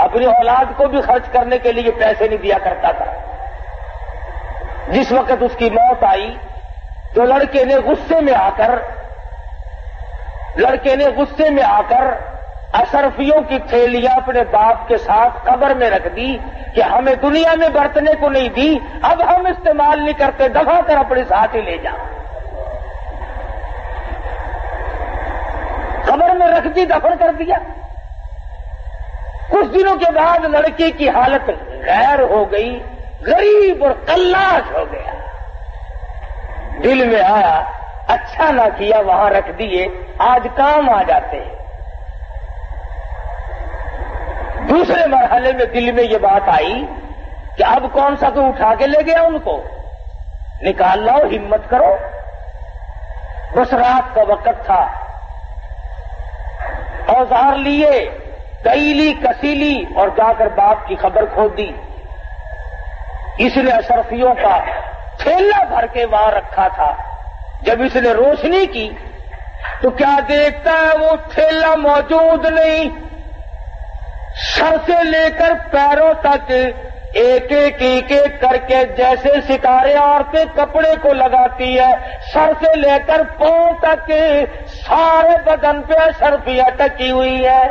اپنی اولاد کو بھی خرچ کرنے کے لیے پیسے نہیں دیا کرتا تھا۔ جس وقت اس کی موت آئی تو لڑکے نے غصے میں آ کر اشرفیوں کی تھیلیاں اپنے باپ کے ساتھ قبر میں رکھ دی کہ ہمیں دنیا میں برتنے کو نہیں دی، اب ہم استعمال نہیں کرتے، دفع کر اپنے ساتھ ہی لے جا۔ قبر میں رکھ دی، دفن کر دیا۔ کچھ دنوں کے بعد لڑکے کی حالت غیر ہو گئی، غریب اور قلاش ہو گیا۔ دل میں آیا اچھا نہ کیا وہاں رکھ دیے، آج کام آ جاتے ہیں۔ دوسرے مرحلے میں دل میں یہ بات آئی کہ اب کون سا تو اٹھا کے لے گیا، ان کو نکال لاؤ، ہمت کرو۔ بس رات کا وقت تھا، اوزار لیے، کیلی کسیلی اور جا کر باپ کی خبر کھود دی۔ اس نے اشرفیوں کا تھیلا بھر کے وہاں رکھا تھا۔ جب اس نے روشنی کی تو کیا دیکھتا ہے وہ تھیلا موجود نہیں، سر سے لے کر پیروں تک ایک ایک کر کے جیسے ستارے عورتیں کپڑے کو لگاتی ہے، سر سے لے کر پاؤں تک سارے بدن پہ اشرفیاں ٹکی ہوئی ہے،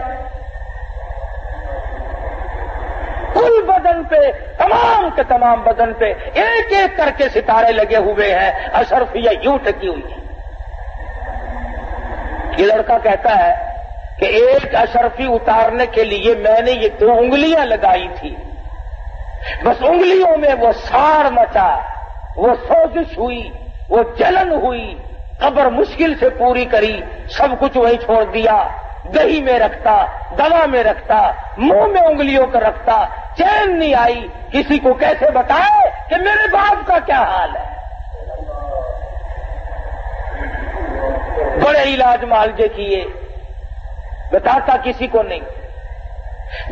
کل بدن پہ، تمام کے تمام بدن پہ ایک ایک کر کے ستارے لگے ہوئے ہیں، اشرفیاں یوں ٹکی ہوئی ہیں۔ یہ لڑکا کہتا ہے کہ ایک اشرفی اتارنے کے لیے میں نے یہ 2 انگلیاں لگائی تھی، بس انگلیوں میں وہ ساڑ مچا، وہ سوزش ہوئی، وہ جلن ہوئی، قبر مشکل سے پوری کری، سب کچھ وہیں چھوڑ دیا، دہی میں رکھتا، دوا میں رکھتا، منہ میں انگلیوں کا رکھتا، چین نہیں آئی، کسی کو کیسے بتائے کہ میرے باپ کا کیا حال ہے۔ بڑے علاج معالجے کیے، بتاتا کسی کو نہیں۔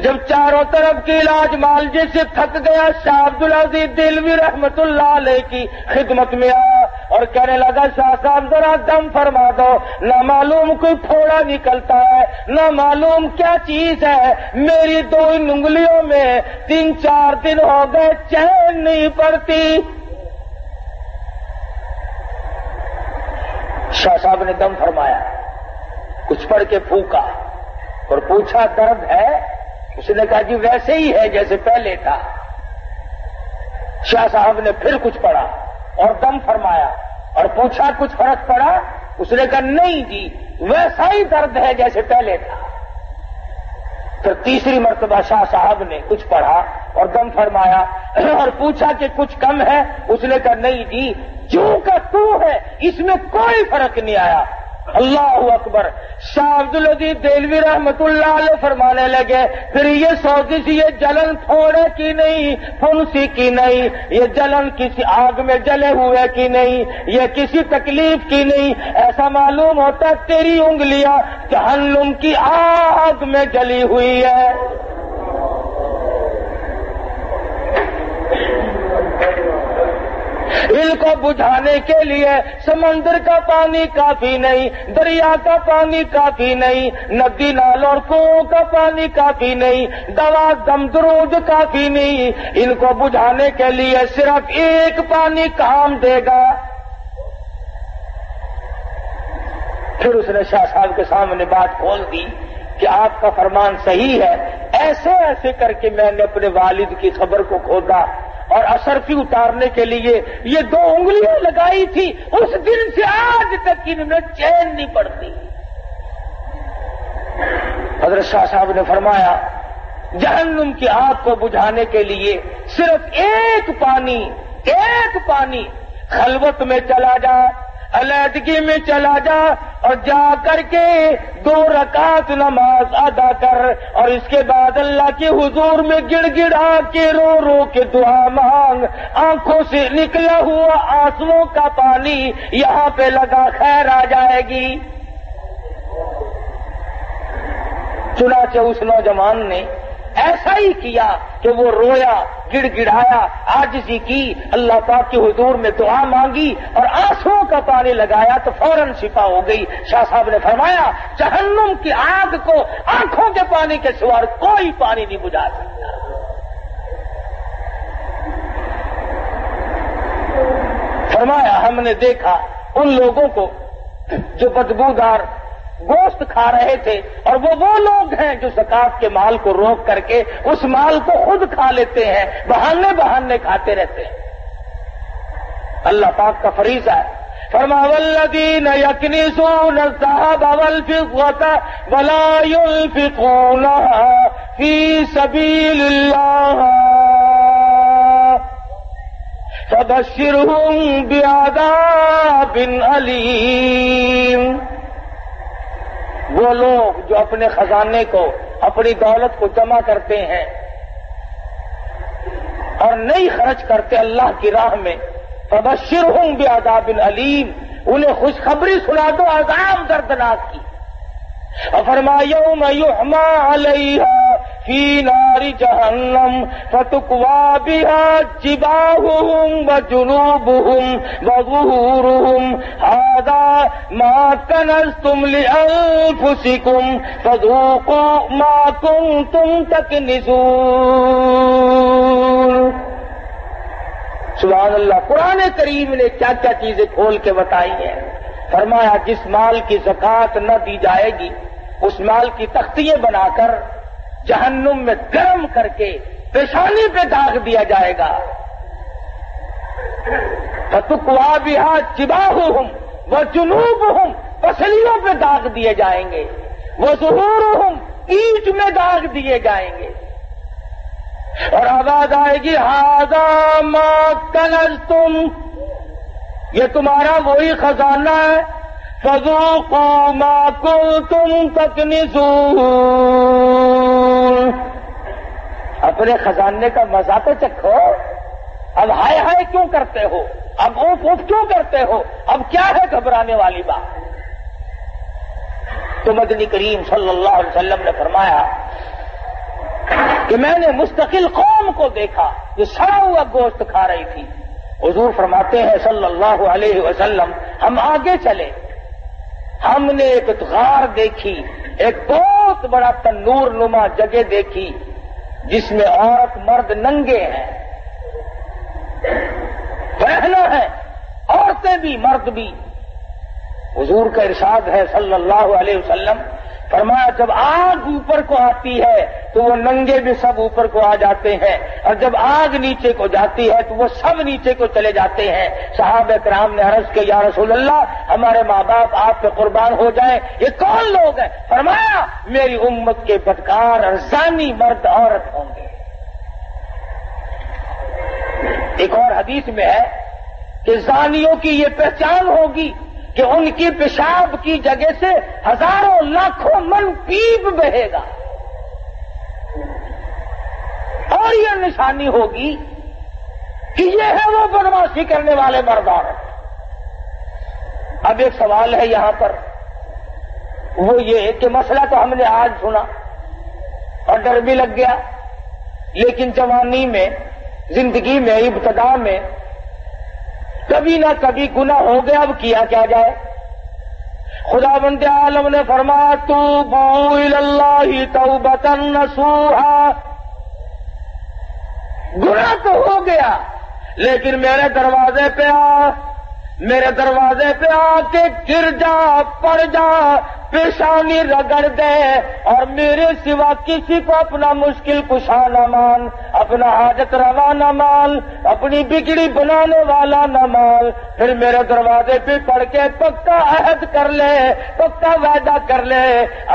جب چاروں طرف کے علاج معالجے سے تھک گیا، شاہ عبد العزیز دہلوی رحمت اللہ علیہ کی خدمت میں آیا اور کہنے لگا شاہ صاحب ذرا دم فرما دو، نہ معلوم کوئی پھوڑا نکلتا ہے، نہ معلوم کیا چیز ہے، میری 2 انگلیوں میں 3-4 دن ہو گئے چین نہیں پڑتی۔ شاہ صاحب نے دم فرمایا، کچھ پڑھ کے پھونکا اور پوچھا درد ہے؟ اس نے کہا جی ویسے ہی ہے جیسے پہلے تھا۔ شاہ صاحب نے پھر کچھ پڑھا اور دم فرمایا اور پوچھا کچھ فرق پڑا؟ اس نے کہا نہیں جی ویسا ہی درد ہے جیسے پہلے تھا۔ پھر تیسری مرتبہ شاہ صاحب نے کچھ پڑھا اور دم فرمایا اور پوچھا کہ کچھ کم ہے؟ اس نے کہا نہیں جی، جو کا تو ہے اس میں کوئی فرق نہیں آیا۔ اللہ اکبر۔ شاہ عبدالعزیز دہلوی رحمت اللہ علیہ فرمانے لگے پھر یہ سوزش، یہ جلن تھوڑے کی نہیں، پھنسی کی نہیں، یہ جلن کسی آگ میں جلے ہوئے کی نہیں، یہ کسی تکلیف کی نہیں، ایسا معلوم ہوتا تیری انگلیاں جہنم کی آگ میں جلی ہوئی ہے۔ ان کو بجھانے کے لیے سمندر کا پانی کافی نہیں، دریا کا پانی کافی نہیں، ندی نالوں اور کنووں کا پانی کافی نہیں، دوا دم درود کافی نہیں، ان کو بجھانے کے لیے صرف ایک پانی کام دے گا۔ پھر اس نے شاہ صاحب کے سامنے بات کھول دی کہ آپ کا فرمان صحیح ہے، ایسے ایسے کر کے میں نے اپنے والد کی خبر کو کھودا اور اشرفی اتارنے کے لیے یہ 2 انگلیاں لگائی تھی، اس دن سے آج تک ان میں چین نہیں پڑتی۔ حضرت شاہ صاحب نے فرمایا جہنم کی آگ کو بجھانے کے لیے صرف ایک پانی خلوت میں چلا جا، علیحدگی میں چلا جا اور جا کر کے 2 رکعت نماز ادا کر، اور اس کے بعد اللہ کے حضور میں گڑ گڑا کے رو رو کے دعا مانگ، آنکھوں سے نکلا ہوا آنسوؤں کا پانی یہاں پہ لگا، خیر آ جائے گی۔ چنانچہ اس نوجوان نے ایسا ہی کیا کہ وہ رویا، گڑ گڑایا، عاجزی کی، اللہ پاک کے حضور میں دعا مانگی اور آنسوؤں کا پانی لگایا تو فوراً شفا ہو گئی۔ شاہ صاحب نے فرمایا جہنم کی آگ کو آنکھوں کے پانی کے سوا کوئی پانی نہیں بجھا سکتا۔ فرمایا ہم نے دیکھا ان لوگوں کو جو بدبودار گوشت کھا رہے تھے، اور وہ لوگ ہیں جو زکات کے مال کو روک کر کے اس مال کو خود کھا لیتے ہیں، بہانے کھاتے رہتے ہیں۔ اللہ پاک کا فریضہ ہے، فرمایا والذین یکنزون الذهب والفضة ولا ينفقونها فی سبیل اللہ فبشرهم بعذاب علیم۔ وہ لوگ جو اپنے خزانے کو، اپنی دولت کو جمع کرتے ہیں اور نہیں خرچ کرتے اللہ کی راہ میں، فبشرہم بعذاب علیم، انہیں خوشخبری سنا دو عذاب دردناک کی۔ اور فرمایا یوم یحمى علیہا فی نار جہنم فتکوی بہا جباہہم وجنوبہم وظہورہم ھذا ما کنزتم لانفسکم فذوقوا ما کنتم تکنزون۔ سبحان اللہ، قرآن کریم نے کیا کیا چیزیں کھول کے بتائی ہیں۔ فرمایا جس مال کی زکوٰۃ نہ دی جائے گی اس مال کی تختیاں بنا کر جہنم میں گرم کر کے پیشانی پہ داغ دیا جائے گا۔ فتکوی بہا جباہہم وجنوبہم، پسلیوں پہ داغ دیے جائیں گے، وظہورہم، پیٹھ میں داغ دیے جائیں گے، اور آواز آئے گی ھذا ما کنزتم، یہ تمہارا وہی خزانہ ہے، فذوقوا ما کنتم تکنزون، اپنے خزانے کا مزہ تو چکھو، اب ہائے ہائے کیوں کرتے ہو، اب اوف اوف کیوں کرتے ہو، اب کیا ہے گھبرانے والی بات۔ تو مدنی کریم صلی اللہ علیہ وسلم نے فرمایا کہ میں نے مستقل قوم کو دیکھا جو سڑا ہوا گوشت کھا رہی تھی۔ حضور فرماتے ہیں صلی اللہ علیہ وسلم ہم آگے چلے، ہم نے ایک غار دیکھی، ایک بہت بڑا تنور نما جگہ دیکھی جس میں عورت مرد ننگے ہیں، بہنیں ہیں، عورتیں بھی مرد بھی۔ حضور کا ارشاد ہے صلی اللہ علیہ وسلم فرمایا جب آگ اوپر کو آتی ہے تو وہ ننگے بھی سب اوپر کو آ جاتے ہیں، اور جب آگ نیچے کو جاتی ہے تو وہ سب نیچے کو چلے جاتے ہیں۔ صحابہ کرام نے عرض کیا یا رسول اللہ ہمارے ماں باپ آپ پہ قربان ہو جائیں، یہ کون لوگ ہیں؟ فرمایا میری امت کے بدکار اور زانی مرد عورت ہوں گے۔ ایک اور حدیث میں ہے کہ زانیوں کی یہ پہچان ہوگی کہ ان کی پیشاب کی جگہ سے ہزاروں لاکھوں من پیپ بہے گا، اور یہ نشانی ہوگی کہ یہ ہے وہ بدماشی کرنے والے مردان۔ اب ایک سوال ہے یہاں پر، وہ یہ کہ مسئلہ تو ہم نے آج سنا اور ڈر بھی لگ گیا، لیکن جوانی میں، زندگی میں، ابتدا میں کبھی نہ کبھی گناہ ہو گیا، اب کیا کیا جائے؟ خداوند عالم نے فرمایا توبوا الی اللہ توبۃ نصوحا، گناہ تو ہو گیا لیکن میرے دروازے پہ آ کے گر جا، پڑ جا، پیشانی رگڑ دے، اور میرے سوا کسی کو اپنا مشکل کشا نہ مان، اپنا حاجت روا نہ مان، اپنی بگڑی بنانے والا نہ مان، پھر میرے دروازے پہ پڑھ کے پکا عہد کر لے، پکا وعدہ کر لے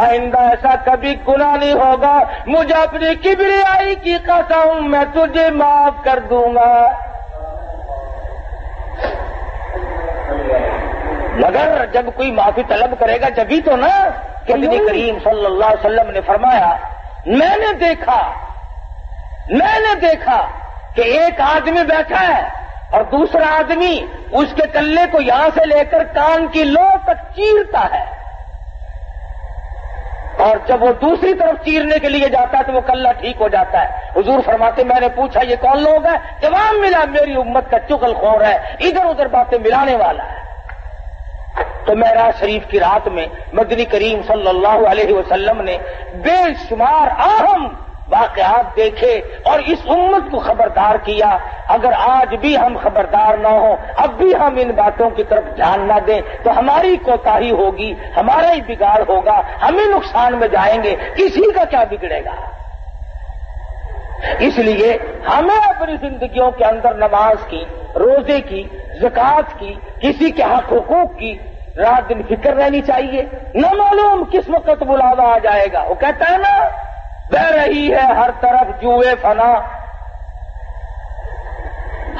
آئندہ ایسا کبھی گناہ نہیں ہوگا، مجھے اپنی کبریائی کی قسم میں تجھے معاف کر دوں گا۔ مگر جب کوئی معافی طلب کرے گا جبھی تو نا، کہ نبی کریم صلی اللہ علیہ وسلم نے فرمایا میں نے دیکھا کہ ایک آدمی بیٹھا ہے اور دوسرا آدمی اس کے کلے کو یہاں سے لے کر کان کی لو تک چیرتا ہے، اور جب وہ دوسری طرف چیرنے کے لیے جاتا ہے تو وہ کلہ ٹھیک ہو جاتا ہے۔ حضور فرماتے میں نے پوچھا یہ کون لوگ ہیں؟ جواب ملا میری امت کا چغل خور ہے، ادھر ادھر باتیں ملانے والا ہے۔ تو معراج شریف کی رات میں مدنی کریم صلی اللہ علیہ وسلم نے بے شمار اہم واقعات دیکھے اور اس امت کو خبردار کیا، اگر آج بھی ہم خبردار نہ ہوں، اب بھی ہم ان باتوں کی طرف دھیان نہ دیں تو ہماری کوتاہی ہوگی، ہمارا ہی بگاڑ ہوگا، ہم ہی نقصان میں جائیں گے، کسی کا کیا بگڑے گا۔ اس لیے ہمیں اپنی زندگیوں کے اندر نماز کی، روزے کی، زکوٰۃ کی، کسی کے حق حقوق کی رات دن فکر رہنی چاہیے۔ نہ معلوم کس وقت بلاوا آ جائے گا۔ وہ کہتا ہے نا بہ رہی ہے ہر طرف جوئے فنا،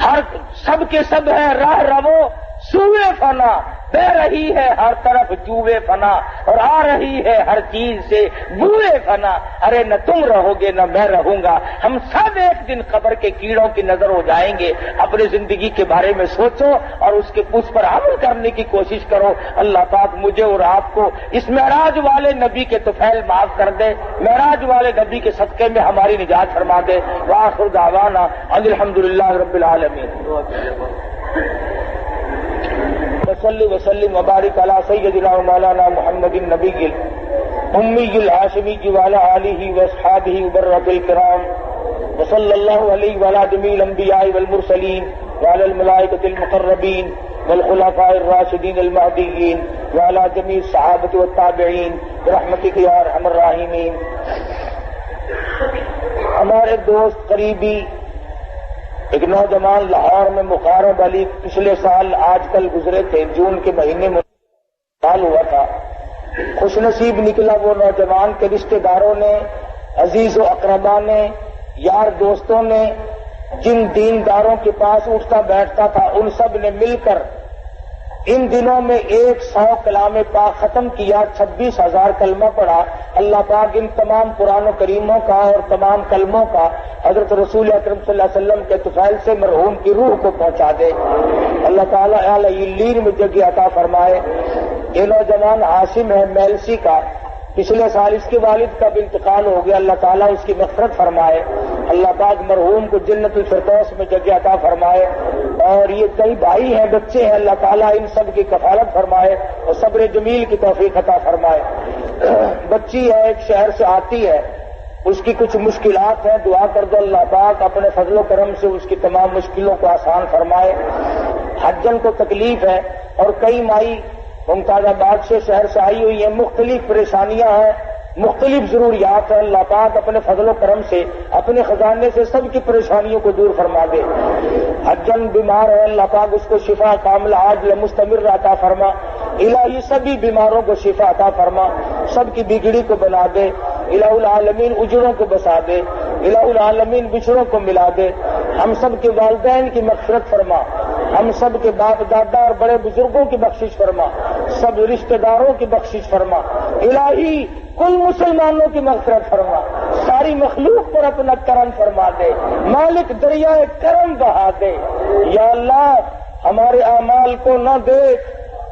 ہر سب کے سب ہے راہ رو سوئے فنا، بہ رہی ہے ہر طرف جوئے فنا، اور آ رہی ہے ہر چیز سے بوئے فنا۔ ارے نہ تم رہو گے نہ میں رہوں گا، ہم سب ایک دن قبر کے کیڑوں کی نظر ہو جائیں گے۔ اپنی زندگی کے بارے میں سوچو اور اس پر عمل کرنے کی کوشش کرو۔ اللہ پاک مجھے اور آپ کو اس معراج والے نبی کے طفیل معاف کر دے، معراج والے نبی کے صدقے میں ہماری نجات فرما دے۔ وآخر دعوانا ان الحمدللہ رب العالمین۔ وصلی وسلم وبارک علی سیدنا و مولانا محمد النبی امی الہاشمی وعلی آلہ واصحابہ وبرۃ الکرام، وصلی اللہ علیہ وعلی جمیع الانبیاء والمرسلین وعلی الملائکۃ المقربین والخلفاء الراشدین المہدیین وعلی جمیع الصحابۃ والتابعین برحمتک یا ارحم الراحمین۔ ہمارے دوست قریبی ایک نوجوان لاہور میں مقارب علی پچھلے سال آج کل گزرے تھے، جون کے مہینے میں سال ہوا تھا۔ خوش نصیب نکلا وہ نوجوان کے رشتہ داروں نے، عزیز و اقربا نے، یار دوستوں نے، جن دینداروں کے پاس اٹھتا بیٹھتا تھا ان سب نے مل کر ان دنوں میں 100 کلام پاک ختم کیا، 26,000 کلمہ پڑھا۔ اللہ پاک ان تمام قرآن و کریموں کا اور تمام کلموں کا حضرت رسول اکرم صلی اللہ علیہ وسلم کے طفیل سے مرحوم کی روح کو پہنچا دے۔ اللہ تعالیٰ اعلی علیین میں جگہ عطا فرمائے۔ یہ نوجوان عاصم ہے میلسی کا، پچھلے سال اس کے والد کا بھی انتقال ہو گیا، اللہ تعالیٰ اس کی مغفرت فرمائے۔ اللہ پاک مرحوم کو جنت الفردوس میں جگہ عطا فرمائے۔ اور یہ کئی بھائی ہیں، بچے ہیں، اللہ تعالیٰ ان سب کی کفالت فرمائے اور صبر جمیل کی توفیق عطا فرمائے۔ بچی ہے، ایک شہر سے آتی ہے، اس کی کچھ مشکلات ہیں، دعا کر دو اللہ پاک اپنے فضل و کرم سے اس کی تمام مشکلوں کو آسان فرمائے۔ حجن کو تکلیف ہے اور کئی مائی ممتاز آباد سے شہر سے آئی ہوئی ہیں، مختلف پریشانیاں ہیں، مختلف ضروریات ہیں. اللہ پاک اپنے فضل و کرم سے اپنے خزانے سے سب کی پریشانیوں کو دور فرما دے. حجن بیمار ہے، اللہ پاک اس کو شفا کاملہ عاجل مستمر عطا فرما. الہی سبھی بیماروں کو شفا عطا فرما، سب کی بگڑی کو بنا دے. الہ العالمین اجڑوں کو بسا دے، الہ العالمین بچڑوں کو ملا دے. ہم سب کے والدین کی مغفرت فرما، ہم سب کے باپ دادا اور بڑے بزرگوں کی بخشش فرما، سب رشتہ داروں کی بخشش فرما. الہی کل مسلمانوں کی مغفرت فرما، ساری مخلوق پر اپنا کرم فرما دے. مالک دریائے کرم بہا دے. یا اللہ ہمارے اعمال کو نہ دیکھ،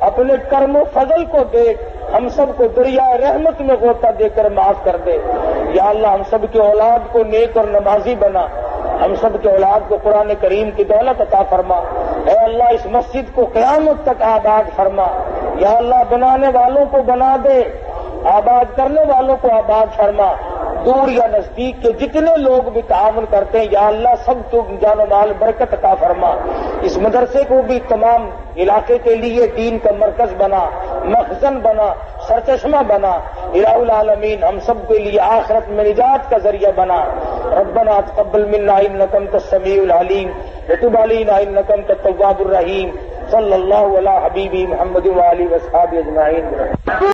اپنے کرم و فضل کو دیکھ، ہم سب کو دریائے رحمت میں غوطہ دے کر معاف کر دے. یا اللہ ہم سب کی اولاد کو نیک اور نمازی بنا، ہم سب کے اولاد کو قرآن کریم کی دولت عطا فرما. اے اللہ اس مسجد کو قیامت تک آباد فرما. یا اللہ بنانے والوں کو بنا دے، آباد کرنے والوں کو آباد فرما. دور یا نزدیک کے جتنے لوگ بھی تعاون کرتے ہیں یا اللہ سب کو جان و مال برکت عطا فرما. اس مدرسے کو بھی تمام علاقے کے لیے دین کا مرکز بنا، مخزن بنا، سرچشمہ بنا. الہ العالمین ہم سب کے لیے آخرت میں نجات کا ذریعہ بنا. ربنا تقبل منا انک انت السمیع العلیم وتب علینا انک انت التواب الرحیم. صلی اللہ علی حبیبی محمد وآلہ وصحبہ اجمعین.